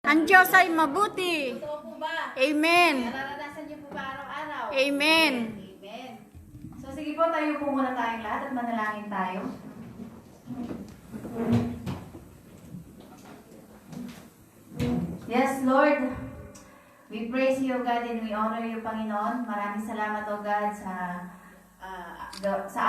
Ang Diyos ay mabuti. Totoo po ba? Amen. Nararanasan niyo po ba araw-araw? Amen. Amen. So sige po, tayo po muna tayong lahat at manalangin tayo. Yes, Lord. We praise you, God, and we honor you, Panginoon. Maraming salamat, O God, sa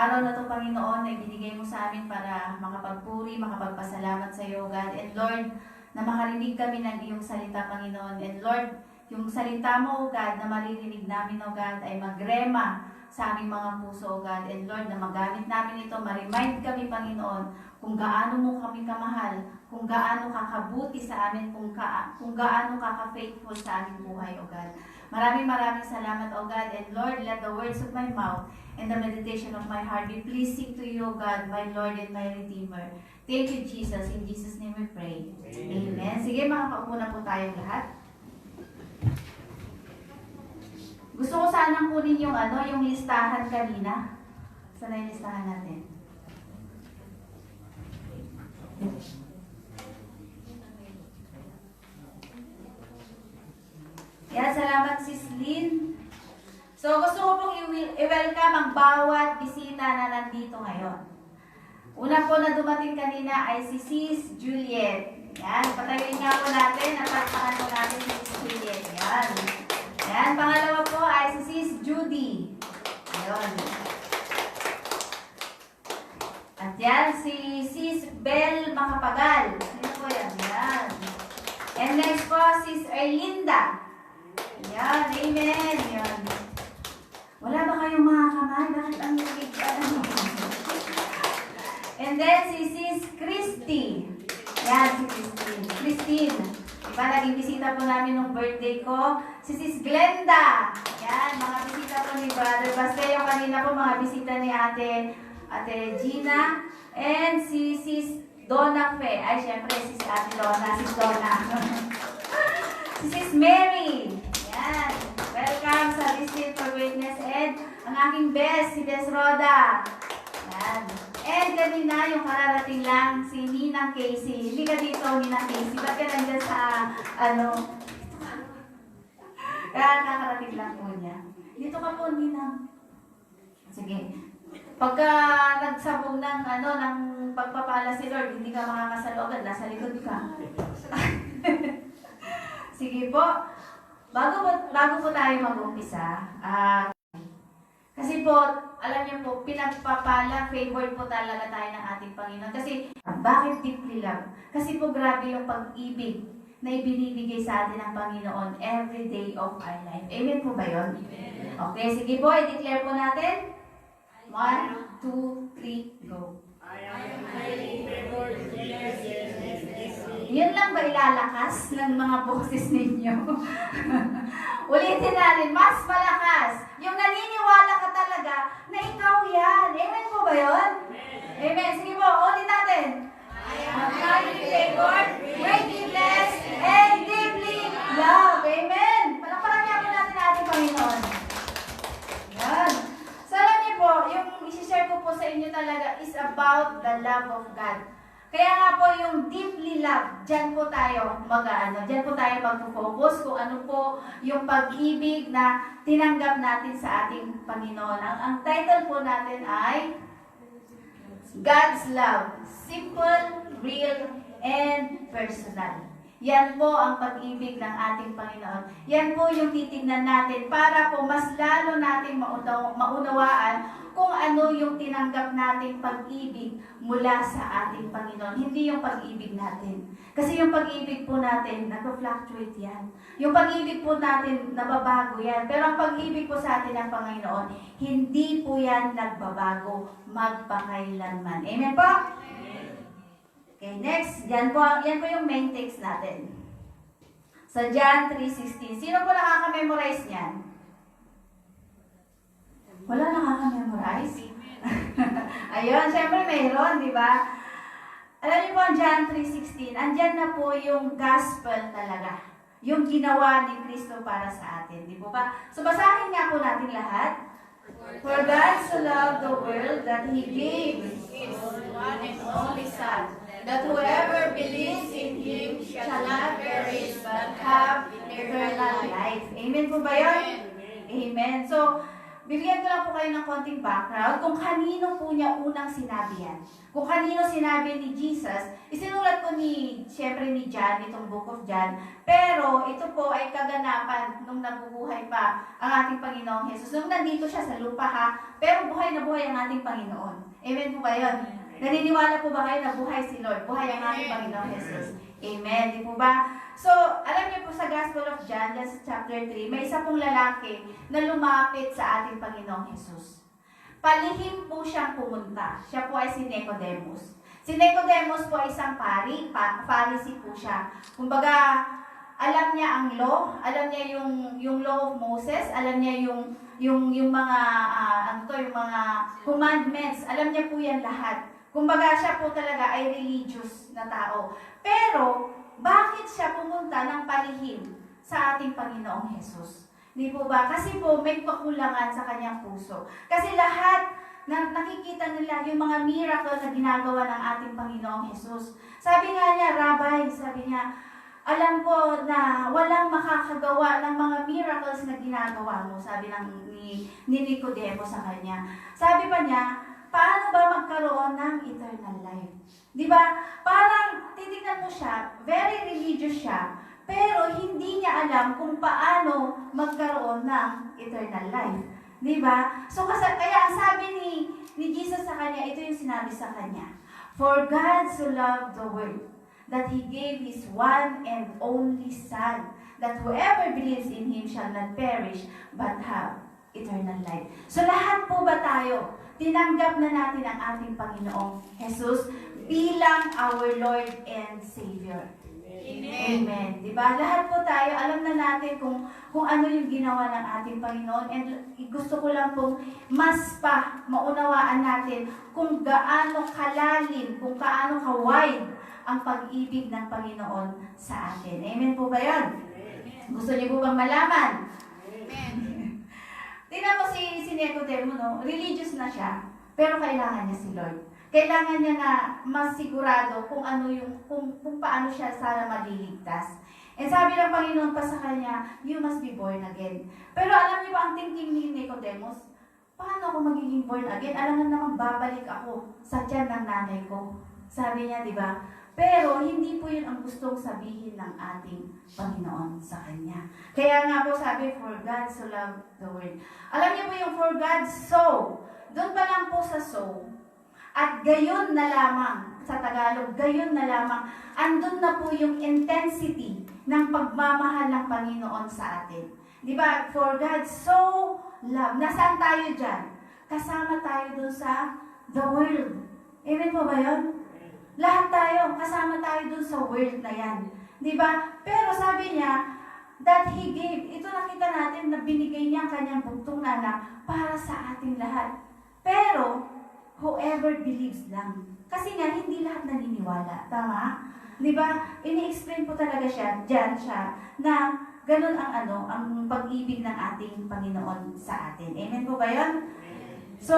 araw na ito, Panginoon, na ibinigay mo sa amin para makapagpuri, makapagpasalamat sa iyo, God. And Lord, na makarinig kami ng iyong salita, Panginoon. And Lord, yung salita mo, O God, na maririnig namin, O God, ay magrema sa aming mga puso, O God. And Lord, na magamit namin ito, ma-remind kami, Panginoon, kung gaano mo kami kamahal, kung gaano kakabuti sa amin, kung gaano kaka-faithful sa aming buhay, O God. Maraming salamat, O God. And Lord, let the words of my mouth and the meditation of my heart be pleasing to you, O God, my Lord and my Redeemer. Thank you, Jesus. In Jesus' name we pray. Amen. Sige, makakaupo na po tayong lahat. Gusto ko sanang kunin yung yung listahan kanina. Sana yung listahan natin. Yan, salamat Sis Lynn. So, gusto ko pong i-welcome ang bawat bisita na nandito ngayon. Una po na dumating kanina ay si Sis Juliet. Yan, patayin nga po natin, natakpakan po natin si Sis Juliet. Yan. Yan, pangalawa po ay si Sis Judy. Ayun. At yan, si Sis Bel Makapagal. Sino po yan? Yan. And next po, Sis Erlinda. Yan, amen. Yan. Wala ba kayong mga kamay? Bakit ang big And then, si Sis Christy. Yan, si Christine. Diba, naging bisita po namin nung birthday ko. Si Sis Glenda. Yan, mga bisita po ni Brother Basteo. Kanina po, mga bisita ni Ate Gina. And si Sis Donna Fe. Ay, syempre, Sis Ate Donna. Sis Donna. Si Sis Mary. Yan. Welcome sa Visit for Witness. And ang aking best, si Bes Roda. Yan. And kanina yung kararating lang, si Ninang Casey. Hindi ka dito, Ninang Casey. Ba't ka nandiyan sa, Kaya kakarating lang po niya. Dito ka po, Ninang. Sige. Pagka nagsabog ng, ng pagpapala si Lord, hindi ka makakasalo agad, nasa likod ka. Sige po. Bago po tayo mag-umpisa, kasi po, alam niyo po, pinagpapala, favored po talaga tayo ng ating Panginoon. Kasi, bakit deeply love? Kasi po, grabe yung pag-ibig na ibinibigay sa atin ng Panginoon every day of our life. Amen po ba yun? Amen. Okay, sige po, i-declare po natin. 1, 2, 3, go. I am highly favored, blessed, and Yun lang ba ilalakas ng mga boses ninyo? Ulitin natin, mas malakas. Yung naniniwala ka talaga na ikaw yan. Amen po ba yun? Amen. Sige po, ulit natin. I am highly favored, greatly blessed, and deeply loved. Amen. Palakpakan niya po natin ating Panginoon. Yan. So alam niyo po, yung isi-share ko po sa inyo talaga is about the love of God. Kaya nga po yung deeply love, dyan po tayo dyan po tayo mag-focus kung ano po yung pag-ibig na tinanggap natin sa ating Panginoon. Ang title po natin ay God's Love, Simple, Real, and Personal. Yan po ang pag-ibig ng ating Panginoon. Yan po yung titignan natin para po mas lalo nating maunawaan kung ano yung tinanggap nating pag-ibig mula sa ating Panginoon. Hindi yung pag-ibig natin. Kasi yung pag-ibig po natin, nag-fluctuate yan. Yung pag-ibig po natin, nababago yan. Pero ang pag-ibig po sa atin ng Panginoon, hindi po yan nagbabago magpakailanman. Amen po? Okay, next. Yan po yung main text natin. Sa John 3:16. Sino po nakaka-memorize niyan? Wala nakaka-memorize? Ayun, syempre mayroon, di ba? Alam niyo po, John 3:16, andyan na po yung gospel talaga. Yung ginawa ni Kristo para sa atin, di po ba? So basahin nga po natin lahat. For God so loved the world that He gave His one and only Son, that whoever believes in Him shall not perish but life. Amen po ba yun? Amen. So, bibigyan ko lang po kayo ng konting background kung kanino po niya unang sinabi yan. Kung kanino sinabi ni Jesus, isinulat ko siyempre ni John, itong Book of John, pero ito po ay kaganapan nung nabubuhay pa ang ating Panginoong Jesus. Nung nandito siya sa lupa ha, pero buhay na buhay ang ating Panginoon. Amen po ba yun? Naniniwala po ba kayo na buhay si Lord? Buhay ang ating Panginoong Jesus. Amen. Di po ba? So, alam niyo po sa Gospel of John, sa chapter 3, may isa pong lalaki na lumapit sa ating Panginoong Jesus. Palihim po siyang pumunta. Siya po ay si Nicodemus. Si Nicodemus po ay isang Pharisee po siya. Kumbaga, alam niya ang law, alam niya yung law of Moses, alam niya yung mga yung mga commandments, alam niya po yan lahat. Kumbaga siya po talaga ay religious na tao. Pero bakit siya pumunta ng palihim sa ating Panginoong Jesus? Di po ba? Kasi po may kakulangan sa kanyang puso. Kasi lahat na nakikita nila yung mga miracle na ginagawa ng ating Panginoong Jesus. Sabi nga niya, Rabbi, sabi niya, alam ko na walang makakagawa ng mga miracles na ginagawa mo, sabi ni Nicodemo sa kanya. Sabi pa niya, paano ba magkaroon ng eternal life? Di ba? Parang titignan mo siya, very religious siya, pero hindi niya alam kung paano magkaroon ng eternal life. Di ba? So kaya ang sabi ni Jesus sa kanya, ito yung sinabi sa kanya, for God so loved the world, that He gave His one and only Son, that whoever believes in Him shall not perish, but have eternal life. So lahat po ba tayo, tinanggap na natin ang ating Panginoong Jesus bilang our Lord and Savior? Amen. Amen. Diba? Lahat po tayo, alam na natin kung ano yung ginawa ng ating Panginoon. And gusto ko lang pong mas pa maunawaan natin kung gaano kalalim, kung gaano ka-wide ang pag-ibig ng Panginoon sa atin. Amen po ba yun? Gusto niyo po bang malaman? Amen. Tingnan mo si Nicodemo, no? Religious na siya, pero kailangan niya si Lord. Kailangan niya na masigurado kung ano kung paano siya sana maliligtas. And sabi ng Panginoon pa sa kanya, you must be born again. Pero alam niyo ba ang thinking ni Nicodemus? Paano ako magiging born again? Alam naman babalik ako sa tiyan ng nanay ko. Sabi niya, di ba? Pero hindi po yun ang gustong sabihin ng ating Panginoon sa kanya. Kaya nga po sabi, for God so loved the world. Alam niyo po yung for God so, doon pa lang po sa so, at gayon na lamang, sa Tagalog, gayon na lamang, andun na po yung intensity ng pagmamahal ng Panginoon sa atin. Di ba? For God so loved. Nasaan tayo dyan? Kasama tayo dun sa the world. Amen po ba yun? Lahat tayo, kasama tayo dun sa world na yan. Di ba? Pero sabi niya, that He gave, ito nakita natin na binigay niya ang kanyang bugtong na anak para sa ating lahat. Pero, whoever believes lang. Kasi nga, hindi lahat naniniwala. Tama? Di ba? Ini-explain po talaga siya, dyan siya, na ganun ang pag-ibig ng ating Panginoon sa atin. Amen po ba yun? So,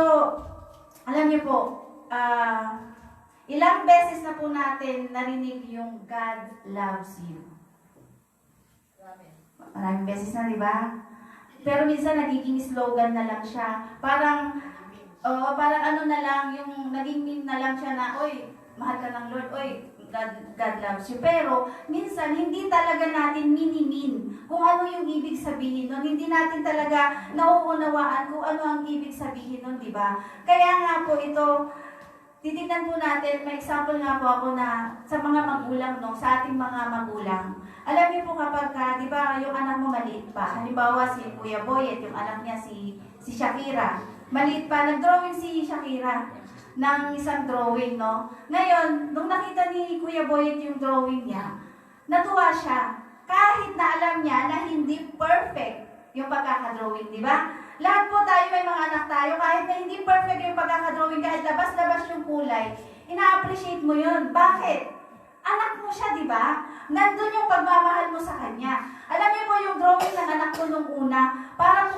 alam niyo po, ilang beses na po natin narinig yung God loves you. Maraming beses na, di ba? Pero minsan nagiging slogan na lang siya. Parang ano na lang, yung naging meme na lang siya na, oy, mahal ka ng Lord, oy, God loves you. Pero minsan, hindi talaga natin minimin kung ano yung ibig sabihin nun. Hindi natin talaga nauunawaan kung ano ang ibig sabihin nun, di ba? Kaya nga po ito, titignan po natin, may example nga po ako na sa mga magulang, no, sa ating mga magulang. Alam niyo po kapag, di ba, yung anak mo maliit pa, halimbawa si Kuya Boy at yung anak niya si Shakira, maliit pa, nag-drawing si Shakira ng isang drawing, no? Ngayon, nung nakita ni Kuya Boy yung drawing niya, natuwa siya. Kahit na alam niya na hindi perfect yung pagkakadrawing, di ba? Lahat po tayo, may mga anak tayo, kahit na hindi perfect yung pagkakadrawing, kahit labas-labas yung kulay, ina-appreciate mo yun. Bakit? Anak mo siya, di ba? Nandun yung pagmamahal mo sa kanya. Alam niyo po yung drawing ng anak ko nung una, parang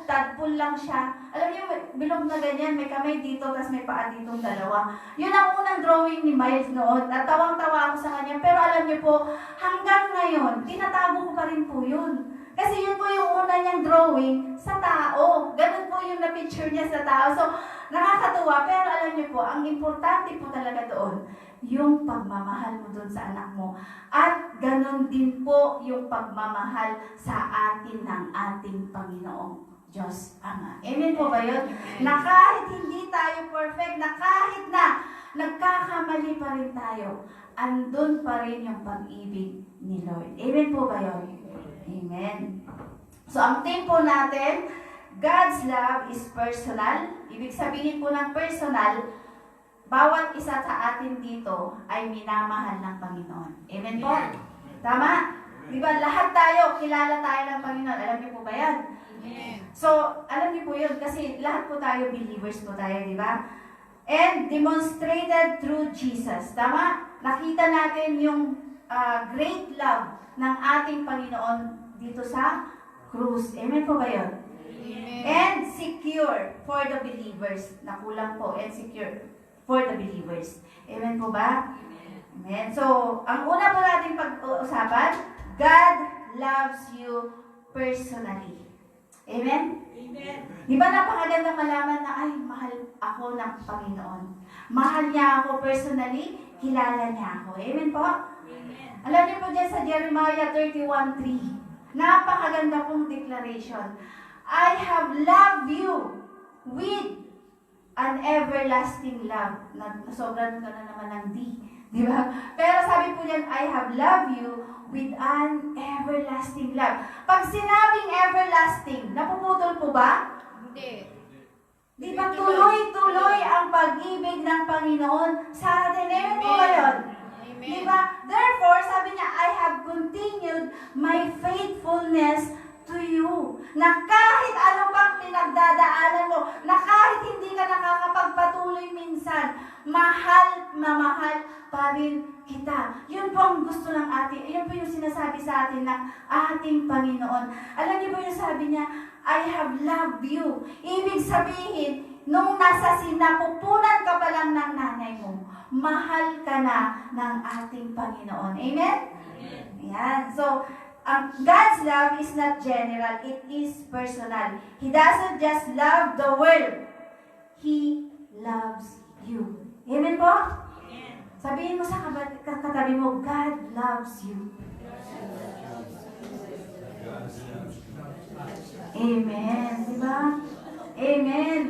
tadpul lang siya. Alam niyo, bilog na ganyan, may kamay dito, tapos may paa ditong dalawa. Yun ang unang drawing ni Miles noon, at tawang-tawa ako sa kanya. Pero alam niyo po, hanggang ngayon, tinatago ko pa rin po yun. Kasi yun po yung una niyang drawing sa tao. Ganun po yung na-picture niya sa tao. So, nakakatuwa. Pero alam niyo po, ang importante po talaga doon, yung pagmamahal mo doon sa anak mo. At ganun din po yung pagmamahal sa atin ng ating Panginoong Diyos Ama. Amen po ba yun? Na kahit hindi tayo perfect, na kahit na nagkakamali pa rin tayo, andun pa rin yung pag-ibig ni Lord. Amen po ba yun? Amen. So, ang theme po natin, God's love is personal. Ibig sabihin po ng personal, bawat isa sa atin dito ay minamahal ng Panginoon. Amen po? Tama? Di ba? Lahat tayo, kilala tayo ng Panginoon. Alam niyo po ba yan? So, alam niyo po yun kasi lahat po tayo, believers po tayo, di ba? And demonstrated through Jesus. Tama? Nakita natin yung great love ng ating Panginoon dito sa krus. Amen po ba yun? Amen. And secure for the believers. Nakulang po. And secure for the believers. Amen po ba? Amen. So, ang una po natin pag-uusapan, God loves you personally. Amen? Amen. Di ba napakaganda malaman na, ay, mahal ako ng Panginoon. Mahal niya ako personally, kilala niya ako. Amen po? Amen. Alam niyo po dyan sa Jeremiah 31:3, napakaganda pong declaration. I have loved you with an everlasting love. Nasobran ka na naman ng D. Di ba? Pero sabi po niyan, I have loved you with an everlasting love. Pag sinabing everlasting, napuputol po ba? Hindi. Di ba tuloy-tuloy ang pag-ibig ng Panginoon sa atin? Amen po ba yun? Amen. Di ba? Therefore, sabi niya, I have continued my faithfulness to you. Na kahit ano pang pinagdadaanan mo, na kahit hindi ka nakakapagpatuloy minsan, mahal na mahal pa rin kita. Yun po ang gusto ng ating, yun po yung sinasabi sa atin ng ating Panginoon. Alam niyo po yung sabi niya, I have loved you. Ibig sabihin, nung nasa sinapupunan ka pa lang ng nanay mo, mahal ka na ng ating Panginoon. Amen? Ayan. So, God's love is not general, it is personal. He doesn't just love the world. He loves you. Amen po? Sabihin mo sa katabi mo, God loves you. Amen. Diba? Amen.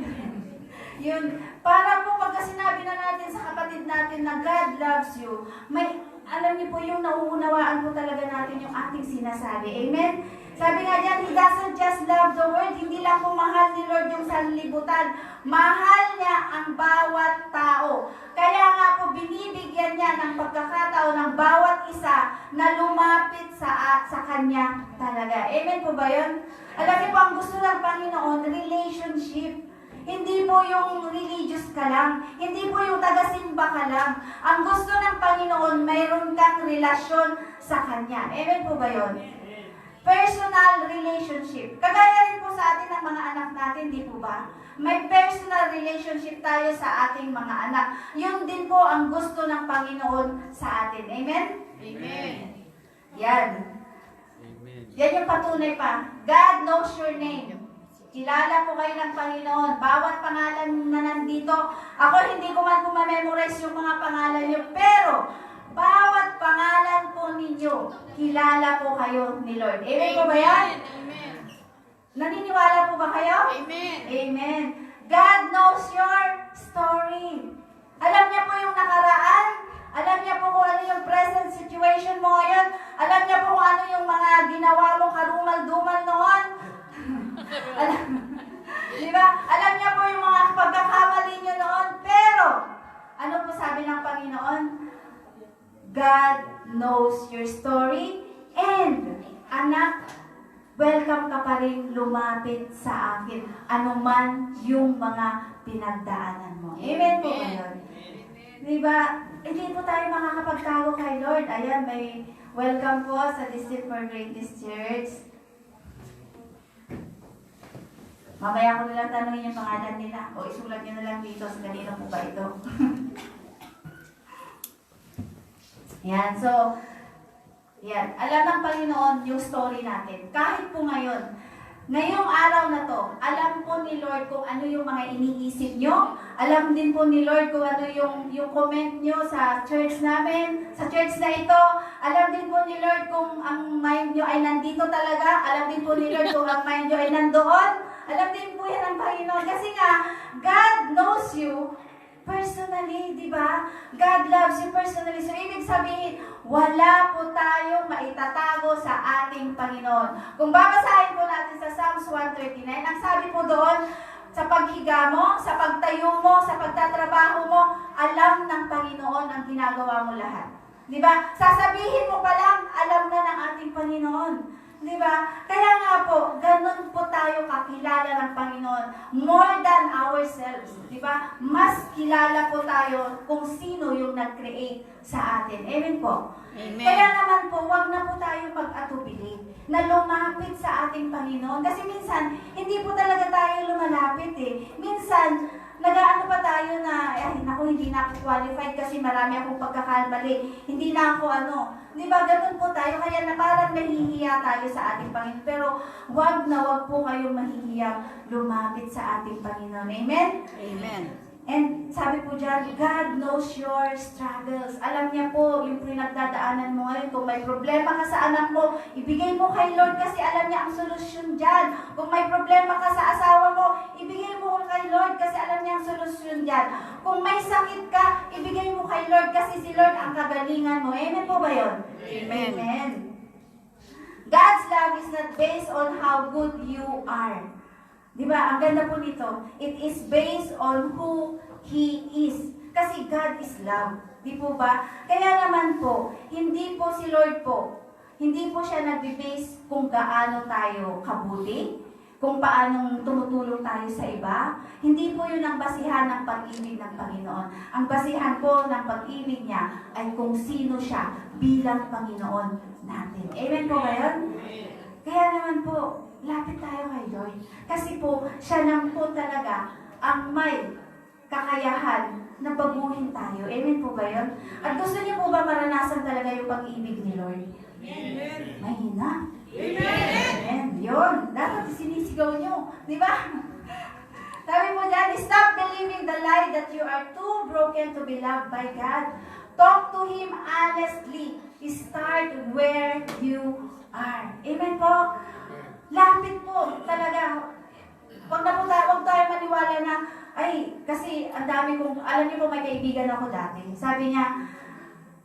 Yun. Para po pagka sinabi na natin sa kapatid natin na God loves you, may, alam niyo po yung nauunawaan po talaga natin yung ating sinasabi. Amen? Sabi nga dyan, He doesn't just love the world. Hindi lang po mahal ni Lord yung sanlibutan. Mahal niya ang bawat tao. Kaya nga po binibigyan niya ng pagkakataon ng bawat isa na lumapit sa Kanya talaga. Amen po ba yun? Alam niyo po, ang gusto ng Panginoon, relationship. Hindi po yung religious ka lang. Hindi po yung taga-simba ka lang. Ang gusto ng Panginoon, mayroon kang relasyon sa Kanya. Amen po ba yun? Personal relationship. Kagaya rin po sa atin ng mga anak natin, di po ba? May personal relationship tayo sa ating mga anak. Yun din po ang gusto ng Panginoon sa atin. Amen? Amen. Yan. Yan yung patunay pa. God knows your name. Kilala po kayo ng Panginoon. Bawat pangalan na nandito, ako hindi ko man po ma-memorize yung mga pangalan niyo, pero bawat pangalan po ninyo, kilala po kayo ni Lord. Amen po ba yan? Amen. Naniniwala po ba kayo? Amen. Amen. God knows your story. Alam niya po yung nakaraan. Alam niya po kung ano yung present situation mo ngayon. Alam niya po kung ano yung mga ginawa mo karumal-dumal noon. Di ba? Alam niya po yung mga pagkakamali niyo noon. Pero, ano po sabi ng Panginoon? God knows your story. And, anak, welcome ka pa rin lumapit sa akin. Anuman yung mga pinagdaanan mo. Amen po ba yun? Di ba? Hindi po tayo makakapagtago kay Lord. Ayan, may welcome po sa District for Greatest Church. Mamaya ko nilang tanongin yung pangalan nila o isulat nyo na lang dito sa kanino po ba ito. Yan, so, Yan. Alam ng Panginoon yung story natin. Kahit po ngayon, ngayong araw na to, alam po ni Lord kung ano yung mga iniisip nyo. Alam din po ni Lord kung ano yung comment nyo sa church namin, sa church na ito. Alam din po ni Lord kung ang mind nyo ay nandito talaga. Alam din po ni Lord kung ang mind nyo ay nandoon. Alam din po yan ng Panginoon. Kasi nga, God knows you personally, di ba? God loves you personally. So, ibig sabihin, wala po tayong maitatago sa ating Panginoon. Kung babasahin po natin sa Psalms 139, ang sabi po doon, sa paghiga mo, sa pagtayo mo, sa pagtatrabaho mo, alam ng Panginoon ang ginagawa mo lahat. Di ba? Sasabihin mo pa lang, alam na ng ating Panginoon. Di ba? Kaya nga po, ganun po tayo kakilala ng Panginoon. More than ourselves. Di ba? Mas kilala po tayo kung sino yung nag-create sa atin. Amen po? Amen. Kaya naman po, wag na po tayo mag-atubili na lumapit sa ating Panginoon. Kasi minsan, hindi po talaga tayo lumalapit eh. Minsan, nag-aano pa tayo na, ay, naku, hindi na ako qualified kasi marami akong pagkakamali. Hindi na ako Di ba, ganun po tayo. Kaya na parang nahihiya tayo sa ating Panginoon. Pero wag na wag po kayong mahihiyang lumapit sa ating Panginoon. Amen? Amen. And sabi po dyan, God knows your struggles. Alam niya po yung pinagdadaanan mo ngayon. Kung may problema ka sa anak mo, ibigay mo kay Lord kasi alam niya ang solusyon dyan. Kung may problema ka sa asawa mo, ibigay mo kay Lord kasi alam niya ang solusyon dyan. Kung may sakit ka, ibigay mo kay Lord kasi si Lord ang kagalingan mo. Amen po ba yun? Amen. Amen. God's love is not based on how good you are. Di ba? Ang ganda po nito. It is based on who He is. Kasi God is love. Di po ba? Kaya naman po, hindi po si Lord po, hindi po siya nag-base kung gaano tayo kabuti, kung paanong tumutulong tayo sa iba. Hindi po yun ang basihan ng pag-ibig ng Panginoon. Ang basihan po ng pag-ibig niya ay kung sino siya bilang Panginoon natin. Amen po ba yun? Kaya naman po, lapit tayo kay Lord. Kasi po, siya lang po talaga ang may kakayahan na baguhin tayo. Amen po ba yun? At gusto niyo po ba maranasan talaga yung pag-ibig ni Lord? Amen. Mahina. Amen. Amen. Yun. Dapat sinisigaw niyo. Di ba? Sabi mo dyan, stop believing the lie that you are too broken to be loved by God. Talk to Him honestly. Start where you are. Amen po? Lapit po, talaga. Wag tayo maniwala na, ay, kasi ang dami kong, alam niyo po may kaibigan ako dati. Sabi niya,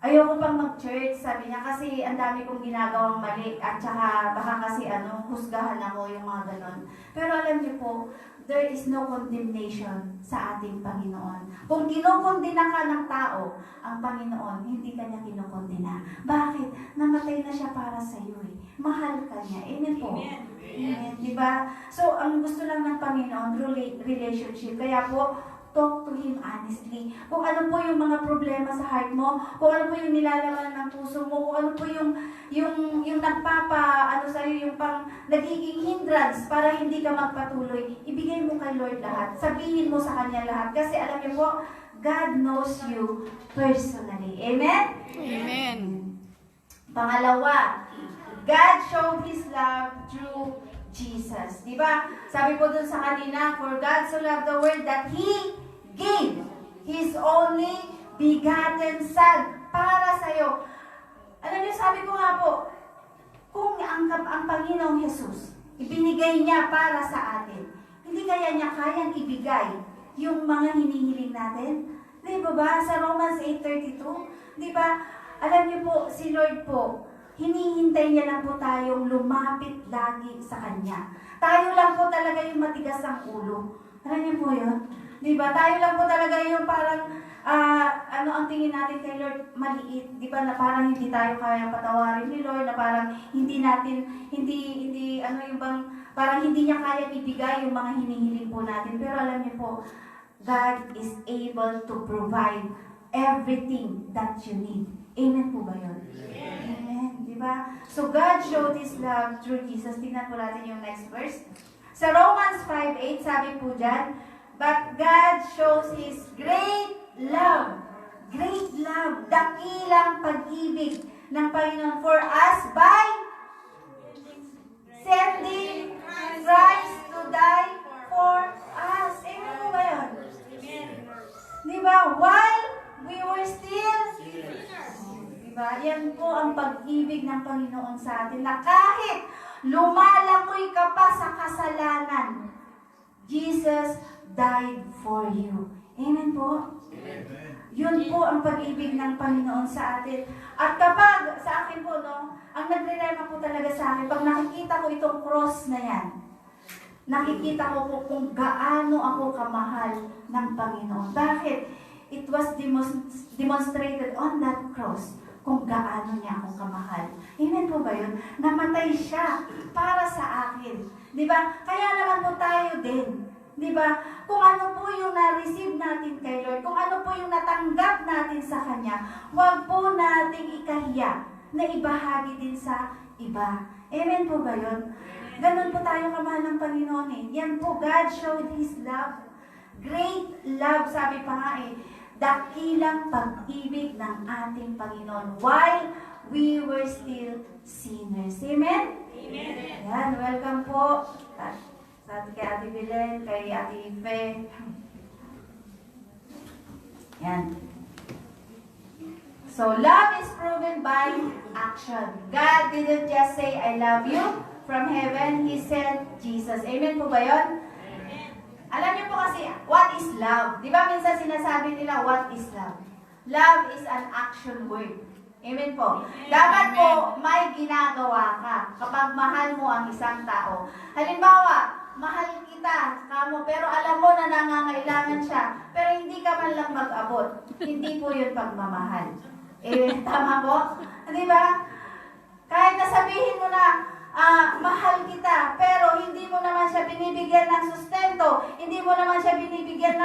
ayoko pang mag-church, sabi niya, kasi ang dami kong ginagawang mali, at saka baka kasi husgahan ako yung mga ganon. Pero alam niyo po, there is no condemnation sa ating Panginoon. Kung kinukondina ka ng tao, ang Panginoon, hindi ka niya kinukondina. Bakit? Namatay na siya para sa iyo eh. Mahal ka niya. Amen po. Amen. Diba? So, ang gusto lang ng Panginoon, relationship. Kaya po, talk to Him honestly. Kung ano po yung mga problema sa heart mo, kung ano po yung nilalaman ng puso mo, kung ano po yung sa'yo, yung pang nagiging hindrance para hindi ka magpatuloy, ibigay mo kay Lord lahat. Sabihin mo sa Kanya lahat. Kasi alam niyo po, God knows you personally. Amen? Amen. Pangalawa, God showed His love through Jesus. Diba? Sabi po dun sa kanina, for God so loved the world that He gave His only begotten Son para sa'yo. Alam niyo, sabi ko nga po, kung ang Panginoong Jesus, ibinigay niya para sa atin, hindi kaya niya kayang ibigay yung mga hinihiling natin? Di ba? Sa Romans 8:32, di ba? Alam niyo po, si Lord po, hinihintay niya lang po tayong lumapit lagi sa Kanya. Tayo lang po talaga yung matigas ang ulo. Alam niyo po yun? Diba? Tayo lang po talaga yung parang, ang tingin natin kay Lord, maliit. Diba? Na parang hindi tayo kaya patawarin ni Lord, na parang parang hindi niya kaya ibigay yung mga hinihiling po natin. Pero alam niyo po, God is able to provide everything that you need. Amen po ba yun? Amen. Diba? So, God showed His love through Jesus. Tingnan po natin yung next verse. Sa Romans 5:8, sabi po dyan, but God shows His great love, dakilang pag-ibig ng Panginoon for us by sending Christ to die for us. Amen po ba yun? Diba? While we were still diba? Yan po ang pag-ibig ng Panginoon sa atin na kahit lumalangoy ka pa sa kasalanan, Jesus died for you. Amen po? Yun po ang pag-ibig ng Panginoon sa atin. At kapag, sa akin po, no, ang nagre-rema po talaga sa akin, pag nakikita ko itong cross na yan, nakikita ko po kung gaano ako kamahal ng Panginoon. Bakit? It was demonstrated on that cross kung gaano niya akong kamahal. Amen po ba yun? Namatay siya para sa akin. Diba? Kaya naman po tayo din. Diba? Kung ano po yung na-receive natin kay Lord, kung ano po yung natanggap natin sa Kanya, huwag po nating ikahiya na ibahagi din sa iba. Amen po ba yun? Ganun po tayo kamahal ng Panginoon eh. Yan po, God showed His love. Great love, sabi pa nga eh, dakilang pag-ibig ng ating Panginoon while we were still sinners. Amen? Amen. Yan, welcome po. Sa kay Ate Belen, kay Ate Ife. Yan. So, love is proven by action. God didn't just say, I love you. From heaven, He sent Jesus. Amen po ba yun? Amen. Alam niyo po kasi, what is love? Di ba minsan sinasabi nila, what is love? Love is an action word. Amen po. Amen. Dapat po, may ginagawa ka kapag mahal mo ang isang tao. Halimbawa, mahal kita, kamo, pero alam mo na nangangailangan siya, pero hindi ka man lang mag-abot. Hindi po yun pagmamahal. Tama po? Di ba? Kahit nasabihin mo na, mahal kita, pero hindi mo naman siya binibigyan ng sustento, hindi mo naman siya binibigyan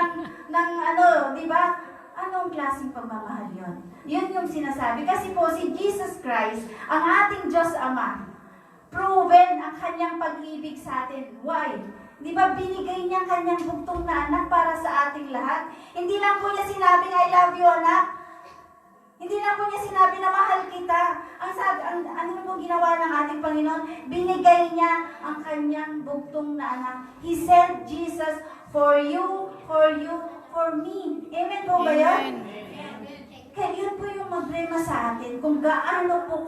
ng ano, di ba? Anong klaseng pagmamahal yun? Yun yung sinasabi. Kasi po, si Jesus Christ, ang ating Diyos Ama, proven ang kanyang pag-ibig sa atin. Why? Di ba binigay niya kanyang bugtong na anak para sa ating lahat? Hindi lang po niya sinabing, I love you, anak. Hindi lang po niya sinabi na mahal kita. Ano po ginawa ng ating Panginoon? Binigay niya ang kanyang bugtong na anak. He sent Jesus for you, for me. Amen po ba yan? Kaya yun po yung magrema sa atin kung gaano po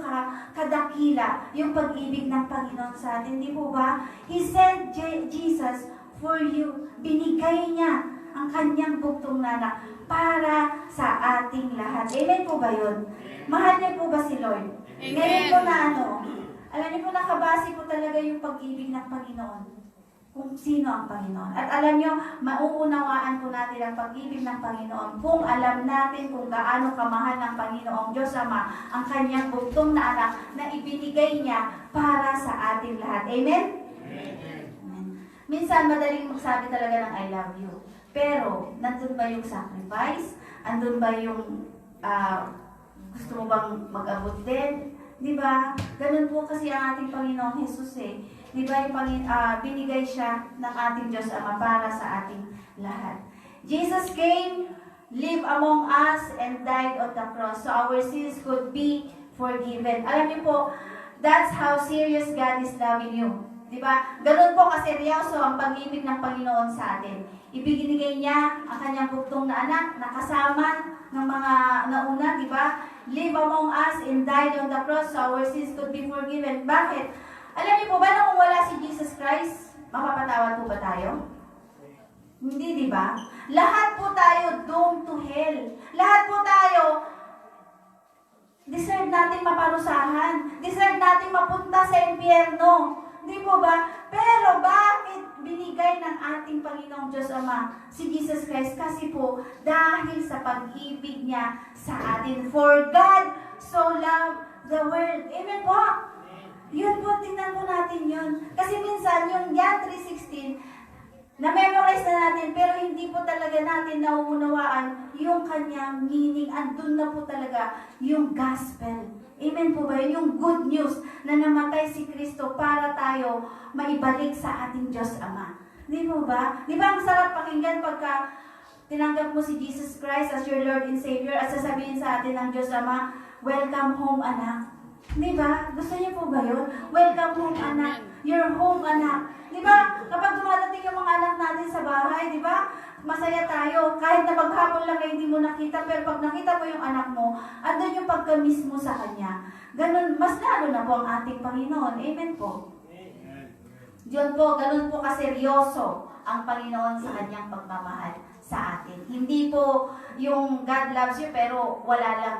kadakila yung pag-ibig ng Panginoon sa atin. Di po ba? He sent Jesus for you. Binigay niya ang kanyang bugtong na anak para sa ating lahat. Amen po ba yun? Mahal niyo po ba si Lord? Amen. Ngayon po na alam niyo po nakabase po talaga yung pag-ibig ng Panginoon kung sino ang Panginoon. At alam niyo, mauunawaan po natin ang pag-ibig ng Panginoon kung alam natin kung gaano kamahal ng Panginoong Diyos Ama ang kanyang bugtong na anak na ibinigay niya para sa ating lahat. Amen? Amen. Minsan, madaling magsabi talaga ng I love you. Pero, nandun ba yung sacrifice? Andun ba yung gusto mo bang mag-abot din? Di ba? Ganun po kasi ang ating Panginoong Jesus eh. Di ba yung binigay siya ng ating Diyos Ama para sa ating lahat. Jesus came, lived among us, and died on the cross so our sins could be forgiven. Alam niyo po, that's how serious God is loving you. Di ba? Ganun po kaseryoso ang pag-ibig ng Panginoon sa atin. Ibinigay niya ang kanyang bugtong na anak na kasama ng mga nauna, di ba? Live among us and died on the cross so our sins could be forgiven. Bakit? Alam niyo po ba na kung wala si Jesus Christ, mapapatawad po ba tayo? Hindi, di ba? Lahat po tayo doomed to hell. Lahat po tayo deserve natin maparusahan. Deserve natin mapunta sa impyerno. Di po ba? Pero bakit binigay ng ating Panginoong Diyos Ama si Jesus Christ? Kasi po, dahil sa pag-ibig niya sa atin. For God so loved the world. Amen po? Yun po, tingnan po natin yun. Kasi minsan, yung John 3:16, na-memorize na natin, pero hindi po talaga natin nauunawaan yung kanyang meaning. Andun na po talaga yung gospel. Amen po ba yun? Yung good news na namatay si Kristo para tayo maibalik sa ating Diyos Ama. Di po ba? Di ba ang sarap pakinggan pagka tinanggap mo si Jesus Christ as your Lord and Savior at sasabihin sa atin ng Diyos Ama, Welcome home, anak. Di ba? Gusto niyo po ba yun? Welcome home, anak. You're home, anak. Di ba? Kapag dumadating yung mga anak natin sa bahay, di ba? Masaya tayo. Kahit na maghapon lang ay hindi mo nakita, pero pag nakita mo yung anak mo, andun yung pagka-miss mo sa kanya. Ganun, mas lalo na po ang ating Panginoon. Amen po. Diyon po, ganun po kaseryoso ang Panginoon sa kanyang pagmamahal sa atin. Hindi po yung God loves you pero wala lang,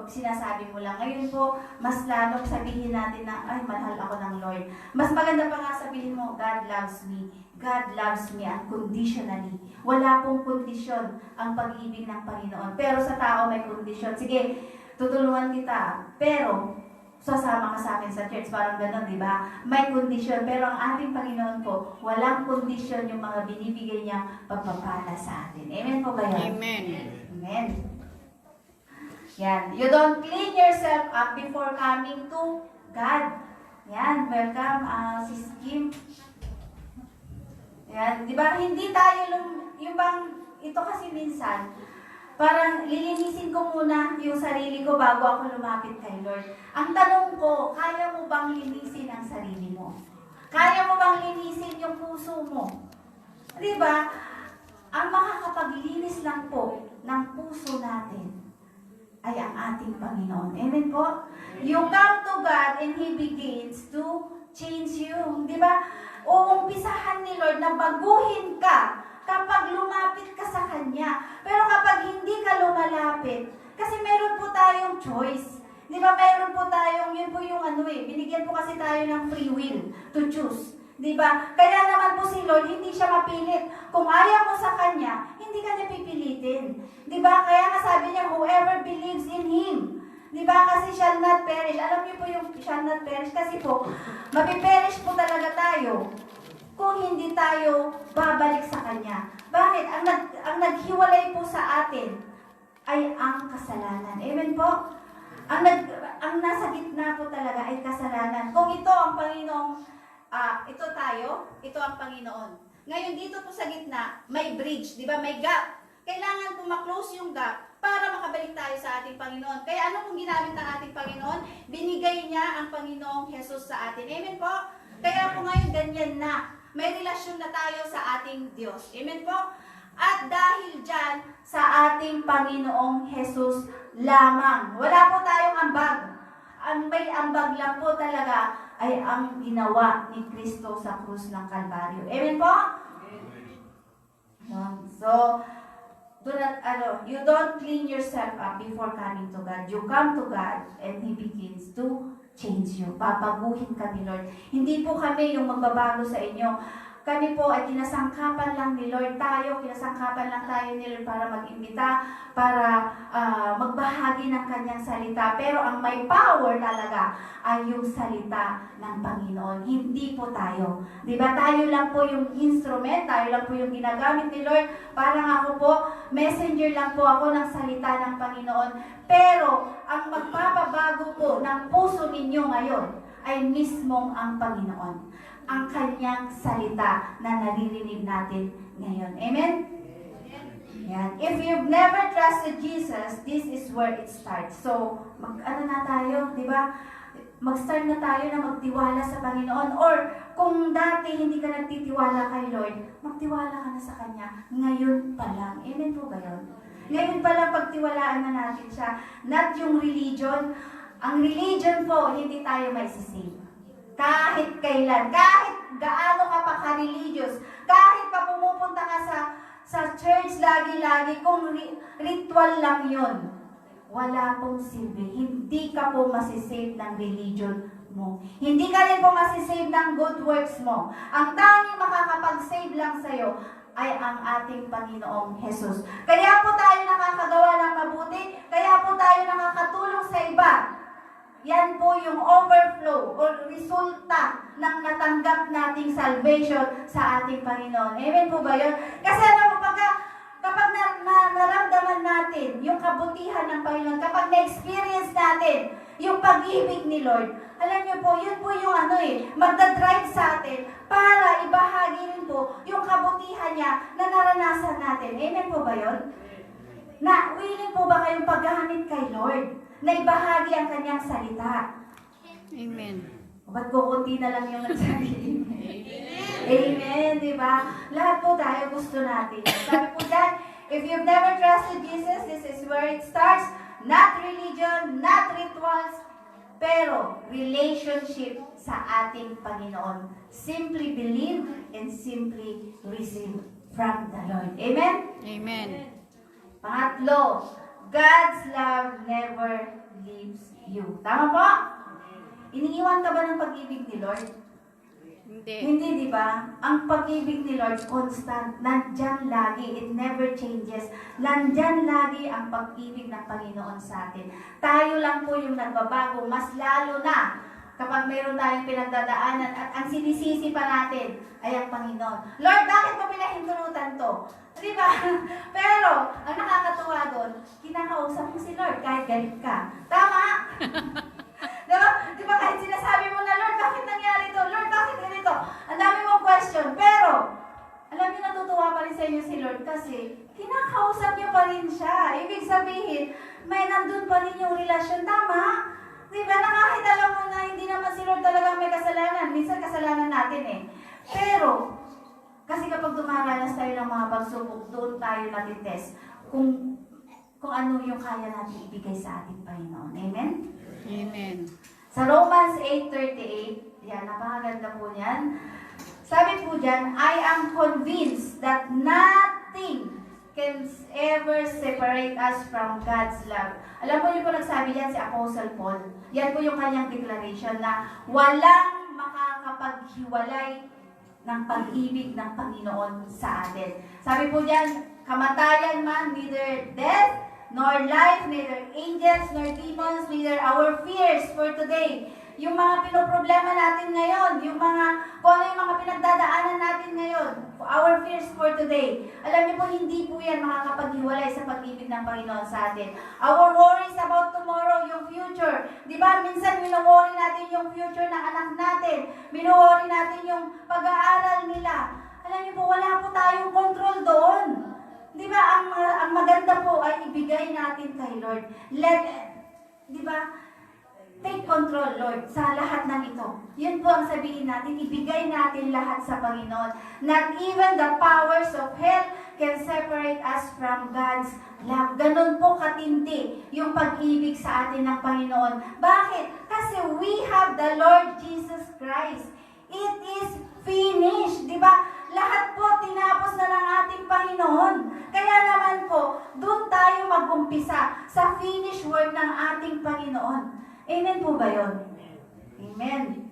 sinasabi mo lang. Ngayon po, mas lalo sabihin natin na, ay, mahal ako ng Lord. Mas maganda pa nga sabihin mo, God loves me. God loves me unconditionally. Wala pong kondisyon ang pag-ibig ng Panginoon. Pero sa tao may kondisyon. Sige, tutulungan kita. Pero, sasama ka sa akin sa church, parang gano'n, di ba? May kondisyon, pero ang ating Panginoon po, walang kondisyon yung mga binibigay niyang pagpapala sa atin. Amen po ba yan? Amen. Amen. Yan. You don't clean yourself up before coming to God. Yan. Welcome, Sis Kim. Yan. Di ba? Hindi tayo, yung bang, ito kasi minsan, parang lilinisin ko muna yung sarili ko bago ako lumapit kay Lord. Ang tanong ko, kaya mo bang linisin ang sarili mo? Kaya mo bang linisin yung puso mo? Di ba? Ang makakapaglinis lang po ng puso natin ay ang ating Panginoon. Amen po? You come to God and He begins to change you. Di ba? Uumpisahan ni Lord na baguhin ka kapag lumapit ka sa Kanya. Pero kapag hindi ka lumalapit, kasi meron po tayong choice. Di ba, meron po tayong, yun po yung binigyan po kasi tayo ng free will to choose. Di ba? Kaya naman po si Lord, hindi siya mapilit. Kung ayaw mo sa Kanya, hindi ka niya pipilitin. Di ba? Kaya nga sabi niya, whoever believes in Him. Di ba? Kasi shall not perish. Alam niyo po yung shall not perish kasi po, mapiperish po talaga tayo kung hindi tayo babalik sa Kanya. Bakit? Ang naghiwalay po sa atin ay ang kasalanan. Amen po? Ang nasa gitna po talaga ay kasalanan. Kung ito ang Panginoong, ito tayo, ito ang Panginoon. Ngayon dito po sa gitna, may bridge, di ba? May gap. Kailangan po ma-close yung gap para makabalik tayo sa ating Panginoon. Kaya ano pong ginamit ng ating Panginoon? Binigay niya ang Panginoong Jesus sa atin. Amen po? Kaya po ngayon ganyan na. May relasyon na tayo sa ating Diyos. Amen po? At dahil dyan, sa ating Panginoong Jesus lamang. Wala po tayong ambag. Ang may ambag lang po talaga ay ang ginawa ni Kristo sa krus ng Kalbaryo. Amen po? Amen. So, you don't clean yourself up before coming to God. You come to God and He begins to change you. Papaguhin ka ni Lord. Hindi po kami yung magbabago sa inyo. Kami po ay kinasangkapan lang ni Lord tayo. Kinasangkapan lang tayo ni Lord para mag-imbita, para magbahagi ng Kanyang salita. Pero ang may power talaga ay yung salita ng Panginoon. Hindi po tayo. Diba? Tayo lang po yung instrument. Tayo lang po yung ginagamit ni Lord. Parang ako po, messenger lang po ako ng salita ng Panginoon. Pero ang magpapabago po ng puso ninyo ngayon ay mismong ang Panginoon. Ang Kanyang salita na naririnig natin ngayon. Amen? Yan. If you've never trusted Jesus, this is where it starts. So, na tayo, di ba? Mag-start na tayo na magtiwala sa Panginoon. Or, kung dati hindi ka nagtitiwala kay Lord, magtiwala ka na sa Kanya. Ngayon pa lang. Amen po ba yun? Ngayon pa lang pagtiwalaan na natin siya. Not yung religion. Ang religion po, hindi tayo may sisave. Kahit kailan, kahit gaano ka pa ka-religious, kahit pa pumupunta ka sa church lagi-lagi, kung ritual lang yon, wala pong silbi. Hindi ka po masisave ng religion mo. Hindi ka rin po masisave ng good works mo. Ang tanging makakapag-save lang sa'yo ay ang ating Panginoong Jesus. Kaya po tayo nakakagawa ng mabuti, kaya po tayo nakakatulong sa iba. Yan po yung overflow o resulta ng natanggap nating salvation sa ating Panginoon. Amen po ba yun? Kasi ano po, kapag naramdaman natin yung kabutihan ng Panginoon, kapag na-experience natin yung pag-ibig ni Lord, alam niyo po, yun po yung magdadrive sa atin para ibahagi rin po yung kabutihan niya na naranasan natin. Amen po ba yun? Na willing po ba kayong paggamit kay Lord? Na ibahagi ang kanyang salita? Amen. Ba't kukunti na lang yung nagsabi? Amen, di ba? Lahat po tayo gusto natin. Sabi po dyan, if you've never trusted Jesus, this is where it starts. Not religion, not rituals, pero relationship sa ating Panginoon. Simply believe and simply receive from the Lord. Amen? Amen. Pangatlo, God's love never leaves you. Tama po? Iniiwan ka ba ng pag-ibig ni Lord? Hindi. Hindi, di ba? Ang pag-ibig ni Lord, constant. Nandyan lagi. It never changes. Nandyan lagi ang pag-ibig ng Panginoon sa atin. Tayo lang po yung nagbabago. Mas lalo na kapag mayroon tayong pinagdadaanan at ang sinisisi pa natin ay ang Panginoon. Lord, bakit mo pinahintulutan to? Di ba? Pero, ang nakakatuwa doon, kinakausap mo si Lord kahit galit ka. Tama? Diba? Diba kahit sinasabi mo na, Lord, bakit nangyari to? Lord, bakit ganito? Ang dami mong question. Pero, alam niyo, natutuwa pa rin sa inyo si Lord kasi kinakausap niyo pa rin siya. Ibig sabihin, may nandun pa rin yung relasyon. Tama? Diba? Na kahit alam mo na hindi naman si Lord talaga may kasalanan. Minsan kasalanan natin eh. Pero, kasi kapag dumaranas tayo ng mga pagsubok, doon tayo natitest kung ano yung kaya natin ibigay sa ating Panginoon. Amen? Amen. Sa Romans 8:38, yan, napakaganda po yan. Sabi po dyan, I am convinced that nothing can ever separate us from God's love. Alam po yung po nagsabi yan si Apostle Paul. Yan po yung kanyang declaration na walang makakapaghiwalay ng pag-ibig ng Panginoon sa atin. Sabi po dyan, kamatayan man, neither death, nor life, neither angels, nor demons, neither our fears for today. Yung mga pinoproblema natin ngayon, yung mga, kung ano yung mga pinagdadaanan natin ngayon, our fears for today. Alam niyo po, hindi po yan makakapaghiwalay sa pag-ibig ng Panginoon sa atin. Our worries about tomorrow, yung future. Di ba, minsan minowori natin yung future ng anak natin. Minowori natin yung pag-aaral nila. Alam niyo po, wala po tayong control doon. Di ba, ang maganda po ay ibigay natin kay Lord. Di ba, take control, Lord, sa lahat ng ito. Yun po ang sabihin natin, ibigay natin lahat sa Panginoon. Not even the powers of hell can separate us from God's love. Ganun po katindi yung pag-ibig sa atin ng Panginoon. Bakit? Kasi we have the Lord Jesus Christ. It is finished. Di ba? Lahat po tinapos na ng ating Panginoon. Kaya naman po, doon tayo mag-umpisa sa finish work ng ating Panginoon. Amen po ba yun? Amen.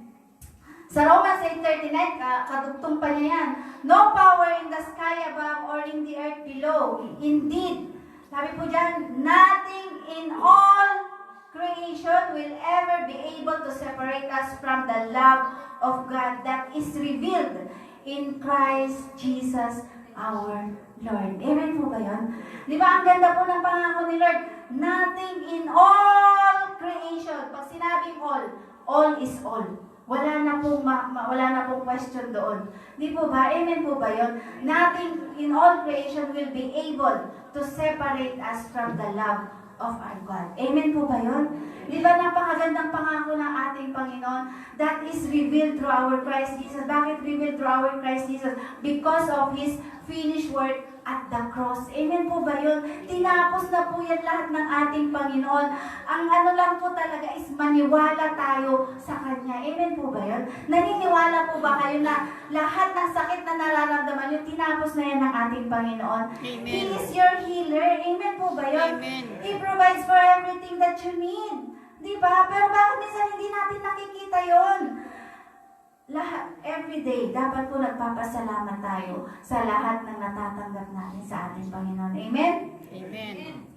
Sa Romans 8:39, kadugtong pa niya yan. No power in the sky above or in the earth below. Indeed, sabi po dyan, nothing in all creation will ever be able to separate us from the love of God that is revealed in Christ Jesus our Lord. Amen po ba yun? Di ba ang ganda po ng pangako ni Lord? Nothing in all creation. Pag sinabing all is all. Wala na pong question doon. Di po ba? Amen po ba yun? Nothing in all creation will be able to separate us from the love of our God. Amen po ba yun? Di ba napakagandang pangako ng ating Panginoon that is revealed through our Christ Jesus? Bakit revealed through our Christ Jesus? Because of His finished work at the cross. Amen po ba yun? Tinapos na po yan lahat ng ating Panginoon. Ang ano lang po talaga is maniwala tayo sa Kanya. Amen po ba yun? Naniniwala po ba kayo na lahat ng sakit na nararamdaman nyo, tinapos na yan ng ating Panginoon? Amen. He is your healer. Amen po ba yun? Amen. He provides for everything that you need. Diba? Pero bakit minsan hindi natin nakikita yon? Lahat, everyday, dapat po nagpapasalamat tayo sa lahat ng natatanggap natin sa ating Panginoon. Amen? Amen.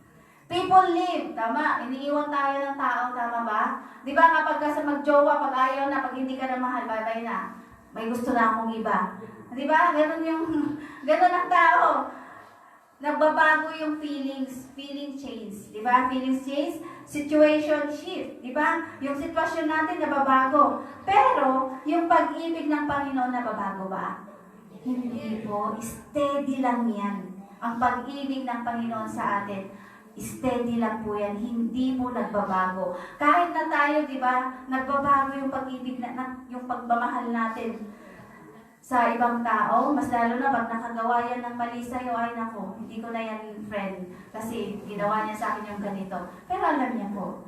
People live, tama? Iniiwan tayo ng tao, tama ba? Di ba kapag ka sa magjowa, pag ayaw na, pag hindi ka na mahal, bye-bye na. May gusto na akong iba. Di ba? Ganun ang tao. Nagbabago yung feeling change. Di ba? Feelings change, situation shift. Di ba? Yung sitwasyon natin nababago. Pero, yung pag-ibig ng Panginoon nababago ba? Hindi po. Steady lang yan. ang pag-ibig ng Panginoon sa atin, steady lang po yan, hindi po nagbabago. Kahit na tayo, di ba, nagbabago yung pag-ibig, yung pagmamahal natin sa ibang tao, mas lalo na pag nakagawa yan ng mali sa'yo, ay nako, hindi ko na yan friend, kasi ginawa niya sa akin yung ganito. Pero alam niya po,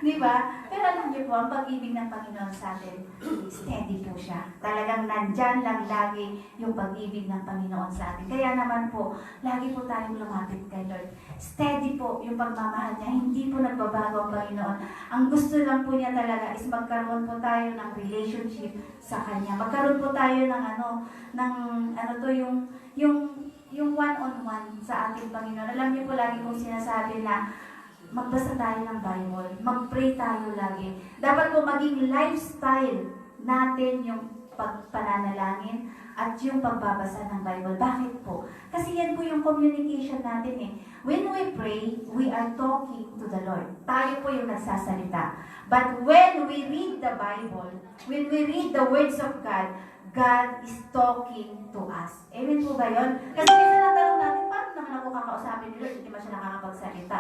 di ba? Pero alam niyo po, ang pag-ibig ng Panginoon sa atin, steady po siya. Talagang nandyan lang lagi yung pag-ibig ng Panginoon sa atin. Kaya naman po, lagi po tayong lumapit kay Lord. Steady po yung pagmamahal niya, hindi po nagbabago ang Panginoon. Ang gusto lang po niya talaga is magkaroon po tayo ng relationship sa Kanya. Magkaroon po tayo ng yung one-on-one sa ating Panginoon. Alam niyo po, lagi kong sinasabi na magbasa tayo ng Bible, mag-pray tayo lagi. Dapat po maging lifestyle natin yung pagpananalangin at yung pagbabasa ng Bible. Bakit po? Kasi yan po yung communication natin eh. When we pray, we are talking to the Lord. Tayo po yung nagsasalita. But when we read the Bible, when we read the words of God, God is talking to us. Amen po ba yun? Kasi minsan natanong natin, paano naman ako kakausapin ni Lord? Hindi ba siya nakakapagsalita?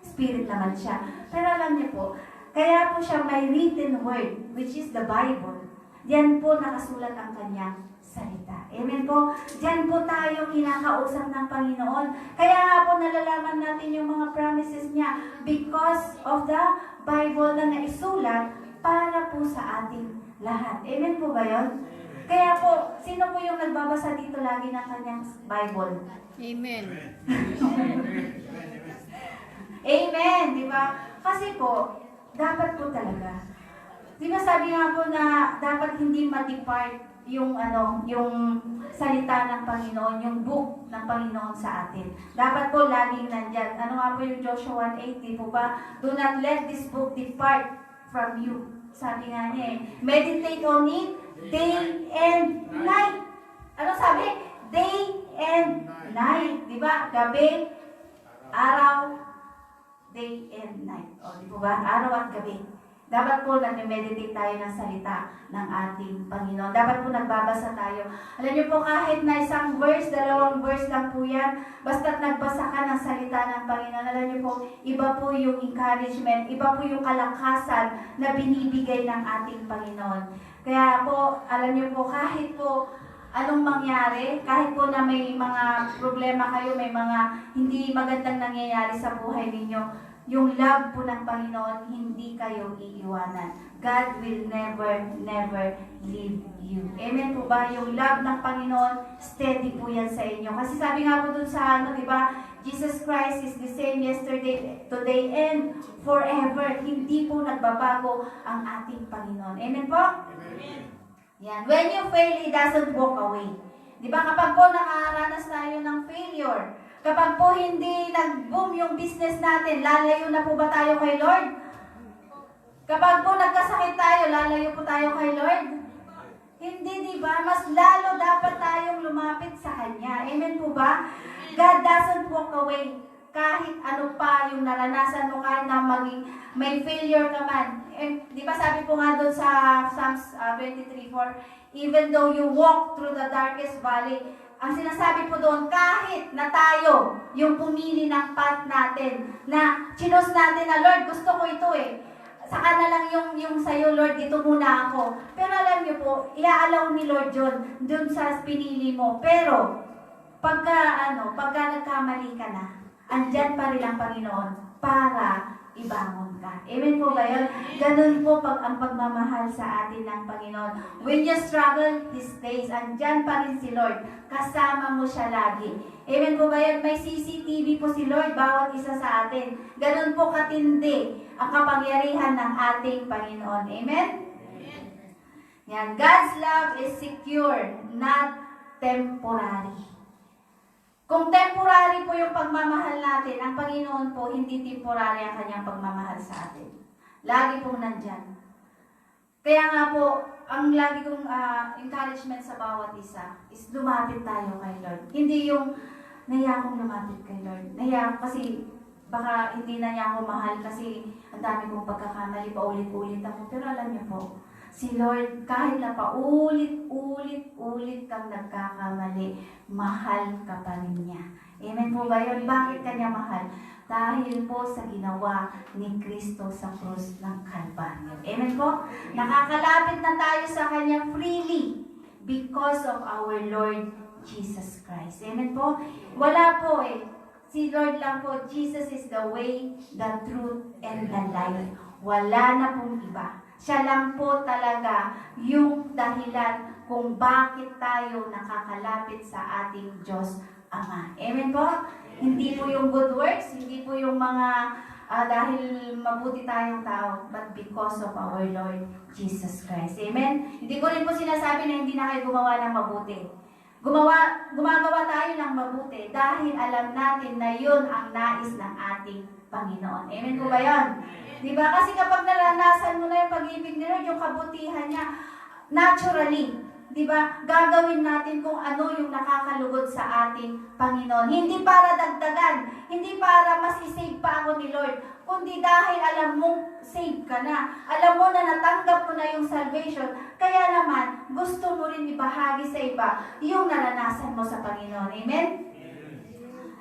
Spirit naman siya. Pero alam niyo po, kaya po siya may written word, which is the Bible. Diyan po nakasulat ang kanyang salita. Amen po? Diyan po tayo kinakausap ng Panginoon. Kaya nga po nalalaman natin yung mga promises niya because of the Bible na naisulat para po sa ating lahat. Amen po ba yun? Kaya po, sino po yung nagbabasa dito lagi ng kanyang Bible? Amen. Amen, di ba? Kasi po, dapat po talaga. Di ba sabi nga po na dapat hindi ma-depart yung salita ng Panginoon, yung book ng Panginoon sa atin. Dapat po laging nandyan. Ano nga po yung Joshua 1:8, di po ba? Do not let this book depart from you. Sabi nga niya eh, meditate on it day and night. Ano sabi? Day and night. Di ba? Gabi, araw, day and night. O, di po ba? Araw at gabi. Dapat po nag-meditate tayo ng salita ng ating Panginoon. Dapat po nagbabasa tayo. Alam niyo po, kahit na isang verse, 2 verse lang po yan, basta't nagbasa ka ng salita ng Panginoon, alam niyo po, iba po yung encouragement, iba po yung kalakasan na binibigay ng ating Panginoon. Kaya po, alam niyo po, kahit po anong mangyari, kahit po na may mga problema kayo, may mga hindi magandang nangyayari sa buhay ninyo, yung love po ng Panginoon, hindi kayo iiwanan. God will never, never leave you. Amen po ba? Yung love ng Panginoon, steady po yan sa inyo. Kasi sabi nga po dun sa di ba? Jesus Christ is the same yesterday, today, and forever. Hindi po nagbabago ang ating Panginoon. Amen po? Amen. Yan. When you fail, He doesn't walk away. Di ba? Kapag po nakaranas tayo ng failure, kapag po hindi nag-boom yung business natin, lalayo na po ba tayo kay Lord? Kapag po nagkasakit tayo, lalayo po tayo kay Lord? Hindi, di ba? Mas lalo dapat tayong lumapit sa Kanya. Amen po ba? God doesn't walk away. Kahit ano pa yung naranasan mo, kahit na may failure ka man. Di ba sabi po nga doon sa Psalms 23:4, even though you walk through the darkest valley, ang sinasabi po doon, kahit na tayo yung pumili ng path natin, na chinos natin na, Lord, gusto ko ito eh. Saka na lang yung sa'yo, Lord, dito muna ako. Pero alam niyo po, i-allow ni Lord John doon sa pinili mo. Pero, pagka nagkamali ka na, andyan pa rin ang Panginoon para ibangon ka. Amen po ba yun? Ganun po ang pagmamahal sa atin ng Panginoon. When you struggle these days, andyan pa rin si Lord. Kasama mo siya lagi. Amen po ba yun? May CCTV po si Lord, bawat isa sa atin. Ganun po katindi ang kapangyarihan ng ating Panginoon. Amen? Amen. Yan. God's love is secure, not temporary. Kung temporary po yung pagmamahal natin, ang Panginoon po, hindi temporary ang kanyang pagmamahal sa atin. Lagi pong nandyan. Kaya nga po, ang lagi kong encouragement sa bawat isa is lumapit tayo kay Lord. Hindi yung nahiya akong lumapit kay Lord. Nahiya kasi baka hindi na niya ako mahal kasi ang dami kong pagkakamali, paulit-ulit ako. Pero alam niyo po, si Lord, kahit na paulit-ulit kang nagkakamali, mahal ka pa rin niya. Amen po ba yun? Bakit kanya mahal? Dahil po sa ginawa ni Kristo sa krus ng Kalbaryo. Amen po? Nakakalapit na tayo sa kanya freely because of our Lord Jesus Christ. Amen po? Wala po si Lord lang po. Jesus is the way, the truth, and the life. Wala na pong iba. Siya lang po talaga yung dahilan kung bakit tayo nakakalapit sa ating Diyos Ama. Amen po? Hindi po yung good works, hindi po yung mga dahil mabuti tayong tao, but because of our Lord Jesus Christ. Amen? Hindi ko rin po sinasabi na hindi na kayo gumawa ng mabuti. Gumagawa tayo ng mabuti dahil alam natin na yun ang nais ng ating Panginoon. Amen po ba yun? Diba? Kasi kapag naranasan mo na yung pag-ibig ni Lord, yung kabutihan niya, naturally, diba? Gagawin natin kung ano yung nakakalugod sa ating Panginoon. Hindi para dagdagan, hindi para mas isave pa ako ni Lord, kundi dahil alam mong save ka na. Alam mo na natanggap mo na yung salvation, kaya naman gusto mo rin ibahagi sa iba yung naranasan mo sa Panginoon. Amen?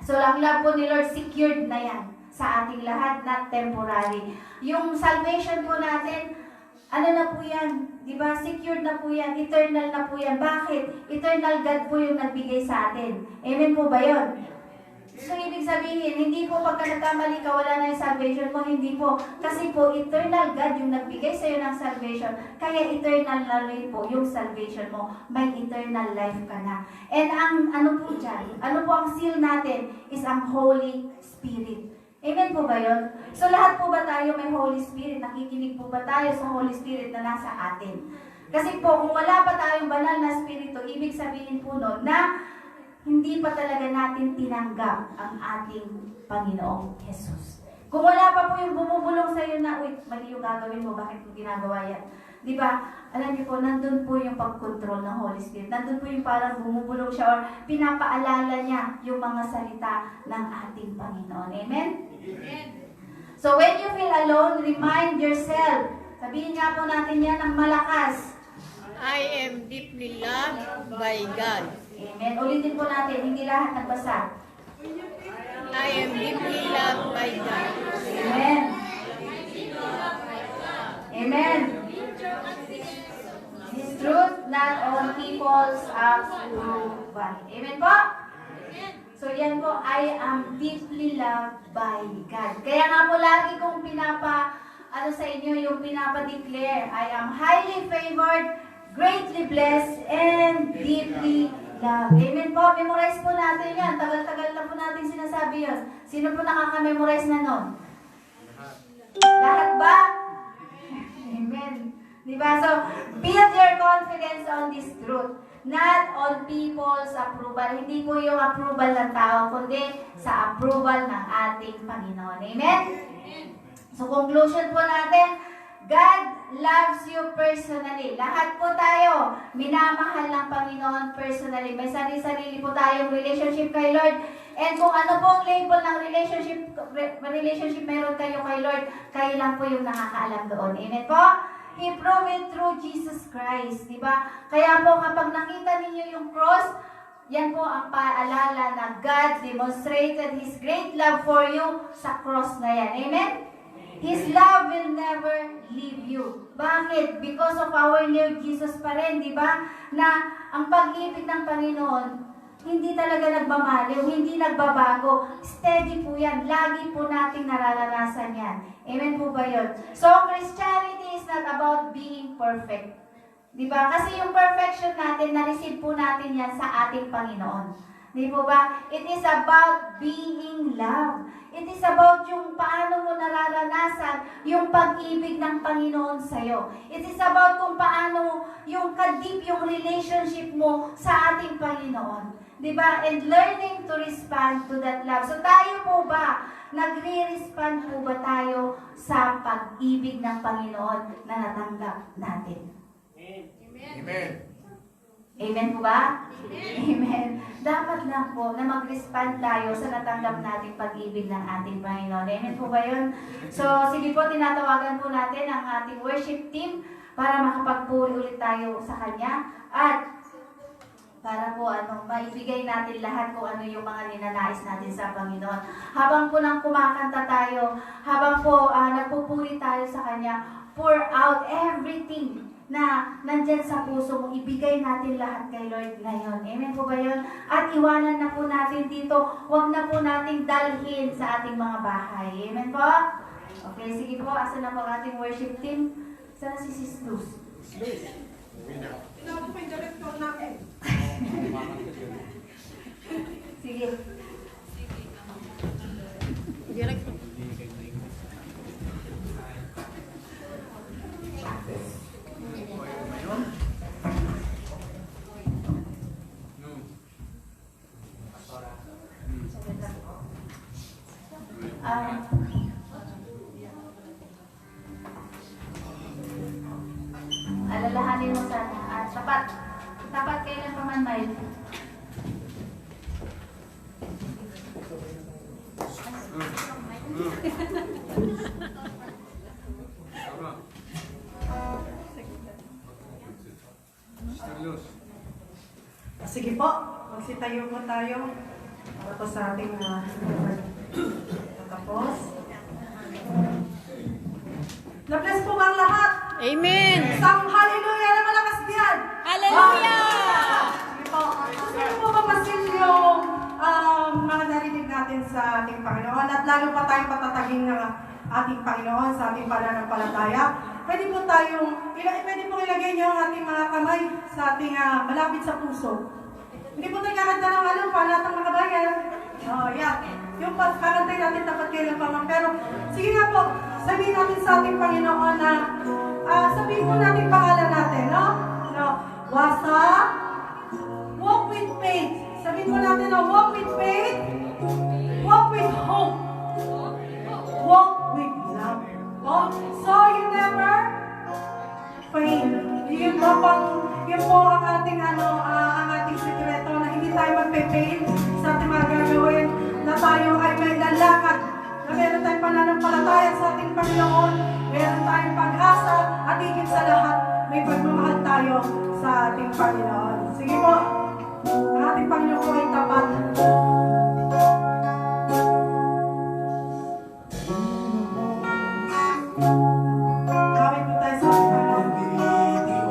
So, ang love po ni Lord, secured na yan sa ating lahat, not temporary. Yung salvation po natin, ano na po yan? Diba? Secured na po yan. Eternal na po yan. Bakit? Eternal God po yung nagbigay sa atin. Amen po ba yun? So, ibig sabihin, hindi po pagka nagkamali ka, wala na yung salvation mo. Hindi po. Kasi po, eternal God yung nagbigay sa'yo ng salvation. Kaya eternal na rin po yung salvation mo. May eternal life ka na. And ang ano po dyan, ano po ang seal natin is ang Holy Spirit. Amen po ba yun? So lahat po ba tayo may Holy Spirit? Nakikinig po ba tayo sa Holy Spirit na nasa atin? Kasi po, kung wala pa tayong banal na Espiritu, ibig sabihin po nun na hindi pa talaga natin tinanggap ang ating Panginoong Jesus. Kung wala pa po yung bumubulong sa iyo na, uy, mali yung gagawin mo, bakit mo ginagawa yan? Diba? Alam niyo po, nandun po yung pag-control ng Holy Spirit. Nandun po yung parang bumubulong siya or pinapaalala niya yung mga salita ng ating Panginoon. Amen? Amen. So when you feel alone, remind yourself. Sabihin nga po natin yan ng malakas. I am deeply loved by God. Amen. Ulitin po natin, hindi lahat nagbasa. I am deeply loved by God. Amen. Amen. This truth not all people's approval. Amen po? So yan po, I am deeply loved by God. Kaya nga po lagi kong sa inyo yung pinapa-declare, I am highly favored, greatly blessed, and deeply loved. Amen po, memorize po natin yan. Tagal-tagal na po natin sinasabi yun. Sino po nakaka-memorize na nun? Lahat ba? Amen. Diba? So, build your confidence on this truth. Not on people's approval. Hindi po yung approval ng tao, kundi sa approval ng ating Panginoon. Amen? So, conclusion po natin, God loves you personally. Lahat po tayo, minamahal ng Panginoon personally. May sarili-sarili po tayong relationship kay Lord. And kung ano pong label ng relationship meron kayo kay Lord, kayo lang po yung nakakaalam doon. Amen po? He proved it through Jesus Christ, di ba? Kaya po kapag nakita ninyo yung cross, yan po ang paalala na God demonstrated His great love for you sa cross na yan. Amen? His love will never leave you. Bakit? Because of our Lord Jesus pa rin, di ba? Na ang pag-ibig ng Panginoon, hindi talaga nagmamaliw, hindi nagbabago. Steady po yan. Lagi po nating nararanasan yan. Amen po ba yun? So, Christianity is not about being perfect. Diba? Kasi yung perfection natin, na-receive po natin yan sa ating Panginoon. Di po ba? It is about being loved. It is about yung paano mo nararanasan yung pag-ibig ng Panginoon sa'yo. It is about kung paano yung ka-deep yung relationship mo sa ating Panginoon. Diba? And learning to respond to that love. So tayo po ba, nagre-respond po ba tayo sa pag-ibig ng Panginoon na natanggap natin? Amen. Amen po ba? Amen. Dapat lang po na mag-respond tayo sa natanggap nating pag-ibig ng ating Panginoon. Amen po ba yun? So, sige po, tinatawagan po natin ang ating worship team para makapagpuri ulit tayo sa Kanya at para po maibigay natin lahat kung ano yung mga ninanais natin sa Panginoon. Habang po nang kumakanta tayo, habang po nagpupuri tayo sa Kanya, pour out everything na nandyan sa puso mo, ibigay natin lahat kay Lord ngayon. Amen po ba yun? At iwanan na po natin dito, huwag na po nating dalhin sa ating mga bahay. Amen po? Okay, sige po, asa na po ang ating worship team? Sana si Sis Luz. Sinabi po yung director natin. Sige. Director. Alalahanin mo sana. Tapat. Tapat kailan pa man, Mile. Sige po, magsitayo po tayo para po sa ating tapos. Na-bless po bang lahat? Amen! Isang hallelujah na malakas diyan! Hallelujah! Sige po. Gusto po ba masil yung mga narinig natin sa ating Panginoon at lalo pa tayong patatagin ng ating Panginoon sa ating pananampalataya? Pwede po ilagay niyo ang ating mga kamay sa ating malapit sa puso. Hindi po tayo kakanta ng panatang mga bayan. Yeah. Yung kakantay natin dapat kailan pa man. Pero sige nga po, sabihin natin sa ating Panginoon na sabihin po natin pangalan natin, no? Wasa, walk with faith. Sabihin po natin na walk with faith, walk with hope, walk with love. Oh, so you never fail. Yun po ang ating ang ating sekreto na hindi tayo magpe-fail sa ating mga gagawin, na tayo ay may lalakad, na meron tayong pananampalataya sa ating Panginoon, meron tayong pag-asa, at higit sa lahat, may pagmamahal tayo sa ating Panginoon. Sige po, ang ating Panginoon po ay tapat. Kawin po tayo sa ating Panginoon. Pag-ibig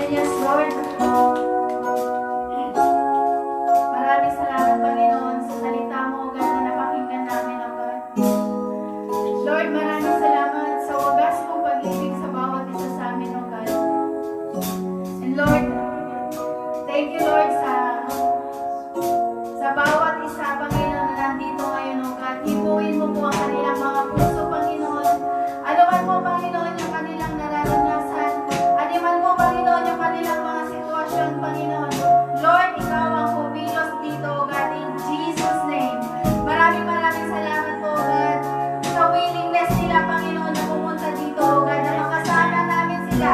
And yes, Lord, maraming salamat, Panginoon, sa salita mo, O God, na napakinggan namin, O God. Lord, maraming salamat sa wagas mong pag-ibig sa bawat isa sa amin, O God. And Lord, thank you, Lord, sa bawat isa, Panginoon, na nandito ngayon, O God. Hipuin mo po ang kanilang mga puso, Panginoon. Ano man po, Panginoon, yung kanilang nararanasan. Ano man po, Panginoon, yung kanilang mga sitwasyon, Panginoon. Lord, ikaw ang pumilos dito, O God, in Jesus' name. Maraming salamat po, O God, sa willingness nila, Panginoon, na pumunta dito, O God, na makasama namin sila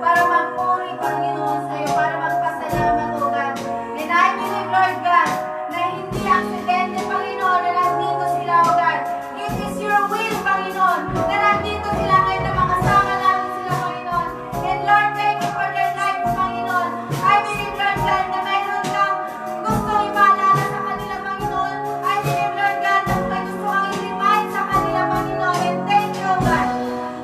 para magpuri, Panginoon, sa iyo, para magpasalamat, O God. And I believe, Lord God, na hindi aksidente, Panginoon, na nandito sila, O God. It is your will, Panginoon, na nandito sila ngayon, na makasama namin sila, Panginoon. And Lord, thank you for their lives, Panginoon. I believe, Lord God, na mayroon kang gustong ipaalala sa kanila, Panginoon. I believe, Lord God, na may gusto kang i-remind sa kanila, Panginoon. And thank you, O God.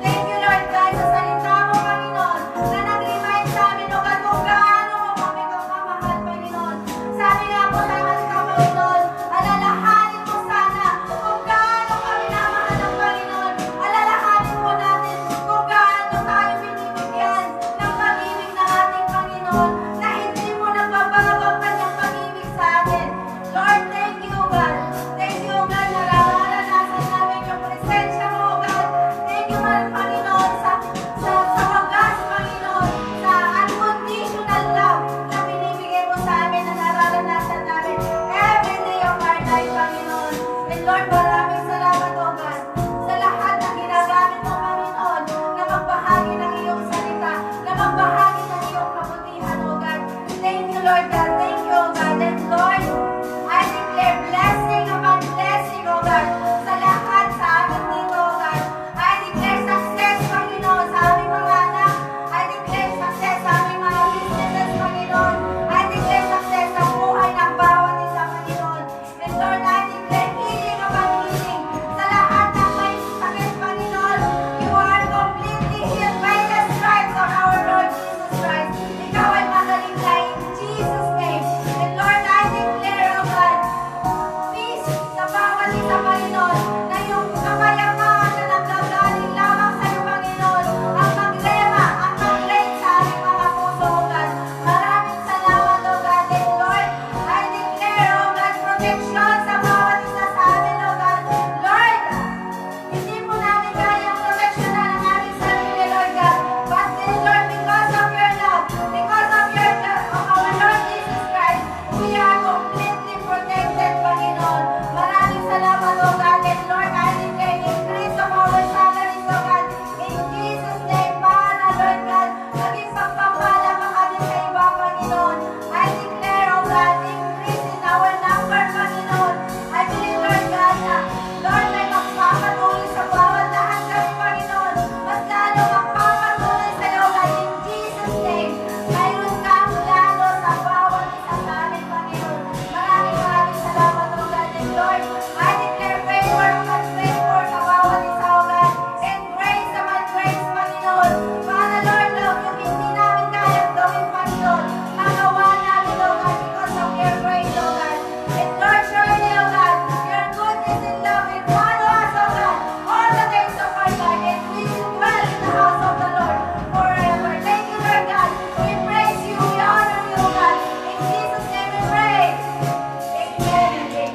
Thank you, Lord God, sa salita mo, Panginoon, na nag-remind sa amin, O God, kung gaano mo kami kakamahal, Panginoon. Sabi nga po sa kanila, Panginoon, alalahanin mo sana kung gaano kami namahal ng Panginoon. Alalahanin mo natin kung gaano tayo binibigyan ng pag-ibig ng ating Panginoon, na hindi mo nagbabago ang kanyang pag-ibig sa atin. Lord, thank you, God. Thank you, God, na nararanasan namin yung presensya mo, God. Thank you, Panginoon, sa wagas, Panginoon, sa unconditional love na binibigay mo sa amin, na nararanasan namin every day of our life, Panginoon. And Lord, maraming salamat, O God, sa lahat na ginagamit mo, Panginoon, na magbahagi ng iyong salita, na magbahagi ng iyong kabutihan, O God. Thank you, Lord God. Thank you, O God. And Lord, I declare blessing upon blessing, O God, sa lahat sa amin dito, O God. I declare success, Panginoon, sa aming mga anak. I declare success sa aming mga businesses, Panginoon. I declare success sa buhay ng bawat isa, Panginoon. And Lord, I declare healing upon healing sa lahat ng may sakit, Panginoon. You are completely healed by the stripes of our Lord Jesus Christ. Ikaw ay magaling na in Jesus' name. And Lord, I declare, O God, peace sa bawat isa, Panginoon, na yung kapayapaan na nanggagaling lamang sa iyo, Panginoon, ang maglema, ang mag-reign sa aming mga puso, O God. Maraming salamat, O God. And Lord, I declare, O God, protection sa bawat isa sa amin, O God. Lord, hindi po namin kayang proteksyonan ang aming sarili, Lord God. But then, Lord, because of your love, because of our Lord Jesus Christ, we are completely protected, Panginoon. Maraming salamat, O God. And Lord, I declare increase of our salaries, O God. In Jesus' name, para, Lord God, maging pagpapala pa kami sa iba, Panginoon. I declare, O God, increase in our number, Panginoon. I believe, Lord God, na Lord, may magpapatuloy sa bawat lahat kami, Panginoon. Mas lalo magpapatuloy sa iyo, God, in Jesus' name. Mayroon kang plano sa bawat isa sa amin, Panginoon. Maraming salamat, O God. And Lord, I declare favor upon favor sa bawat isa, O God. And grace upon grace, Panginoon. Para, Lord, yung hindi namin kayang gawin, Panginoon, magawa namin, O God, because of your grace, O God. And Lord, surely, O God, your goodness and love will follow us, O God, all the days of our life, and we will dwell in the house of the Lord forever. Thank you, Lord God. We praise you, we honor you, O God. In Jesus' name we pray. Amen and amen.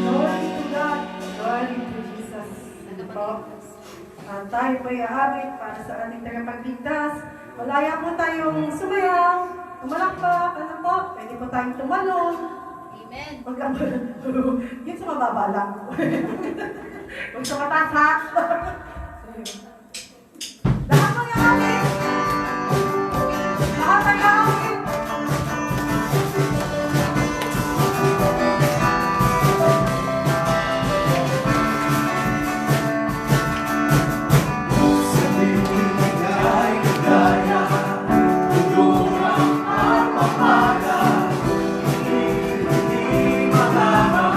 Glory to God. Glory to Jesus. Po. Tayo po iaabit para sa ating tagapagligtas. Malaya po tayong sumayaw, umalakpak, ano po, pwede po tayong tumalon. Amen. Huwag lang, yun sa mababa lang. Huwag sa mataas ha. Lahat mo yung atin. Lahat ng atin. Sa tingin ay kagaya, tulungan ang pamala, hindi makakapagod.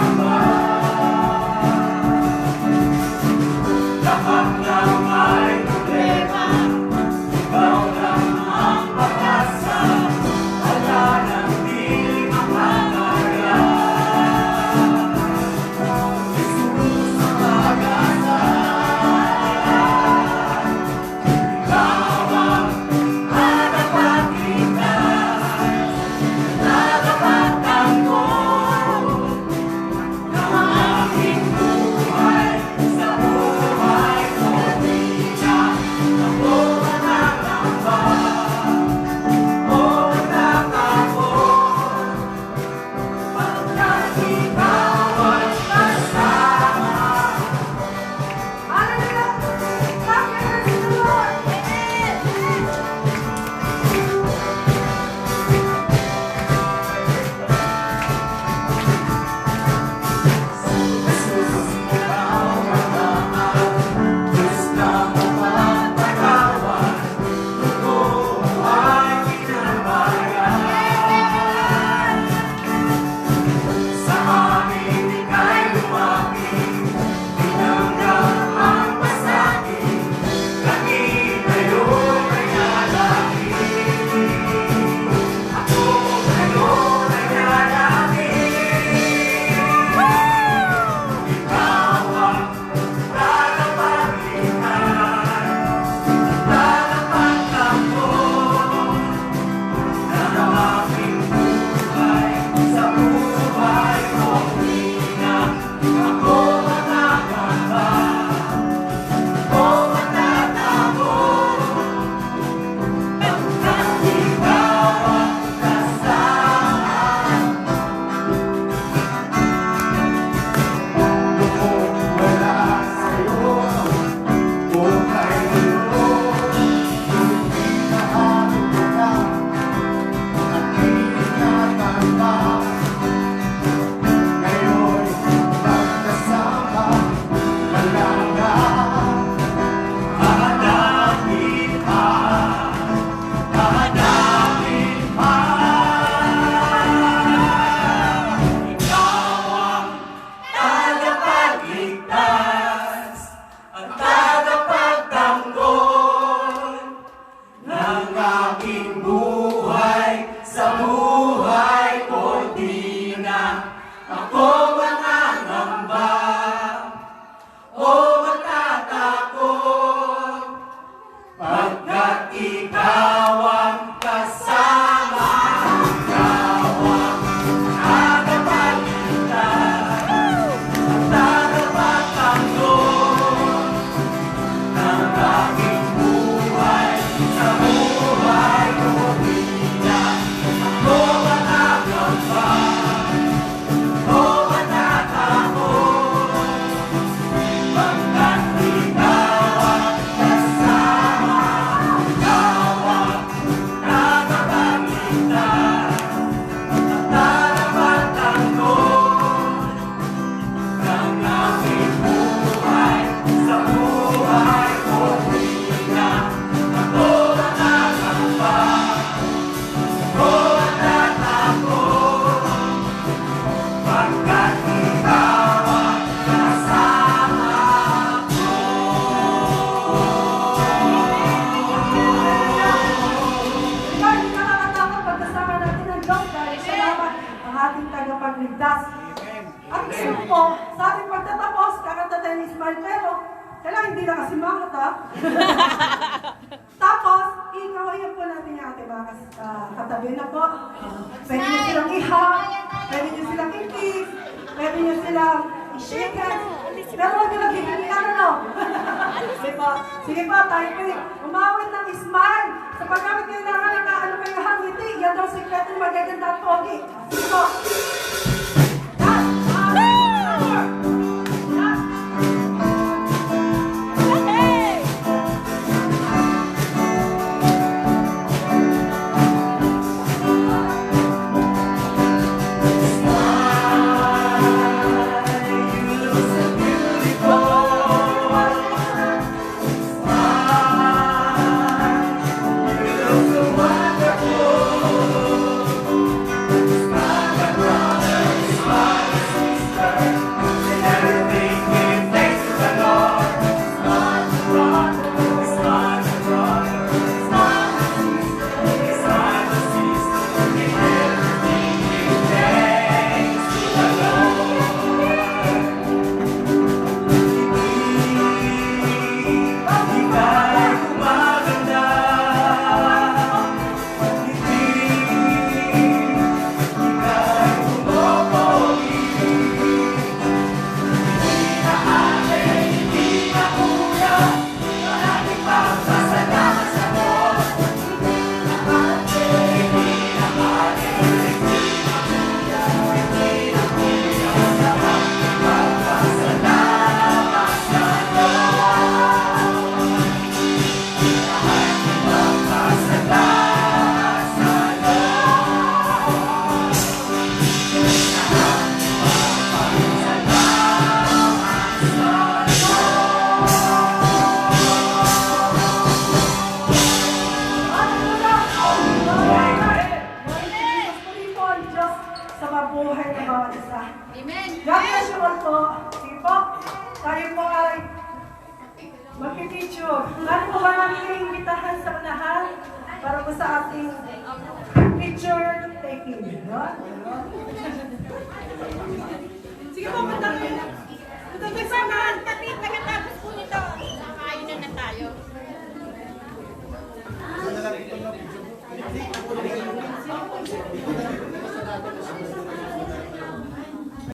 Ako ang nangamba o matatakot pagkat ikaw ang kasama. Ikaw ang tagapagligtas at tagapagtanggol ng aking buhay sa buhay ko bilang. Ako ang nangamba o matatakot pagkat ikaw ang kasama. Ikaw ang tagapagligtas at tagapagtanggol ng aking buhay sa buhay ko bilang. Ako ang nangamba o matatakot pagkat ikaw ang kasama ko. Ikaw, hindi ka nakakatakot pagkasama natin ng Diyos dahil salamat ang ating tagapagligtas. At gusto po, sa ating pagtatapos, kakanta tayo ni Ismael, pero kailangan hindi na kasi mangat, ha? Tapos, ikawayan po natin yung ating mga katabi na po. Pwede nyo silang ihap, pwede nyo silang i-kiss, pwede nyo silang i-shake. Pero huwag nyo lang hihilikan, ano? Sige po, tayo po umawit ng smile. Sa paggamit kayo ng ano kayo hangiti, yan daw sikreto ng magaganda at pogi. Sige po. Amen. God bless you all po. Sige po, tayo po ay magpipicture. Lalo po ba namin kayo imbitahan sa unahan para po sa ating picture taking. No? Sige po, matapin. Matapin sa mga. Kapit, pagkatapos po nito, nakaayon na tayo. Ito na lang, ito na.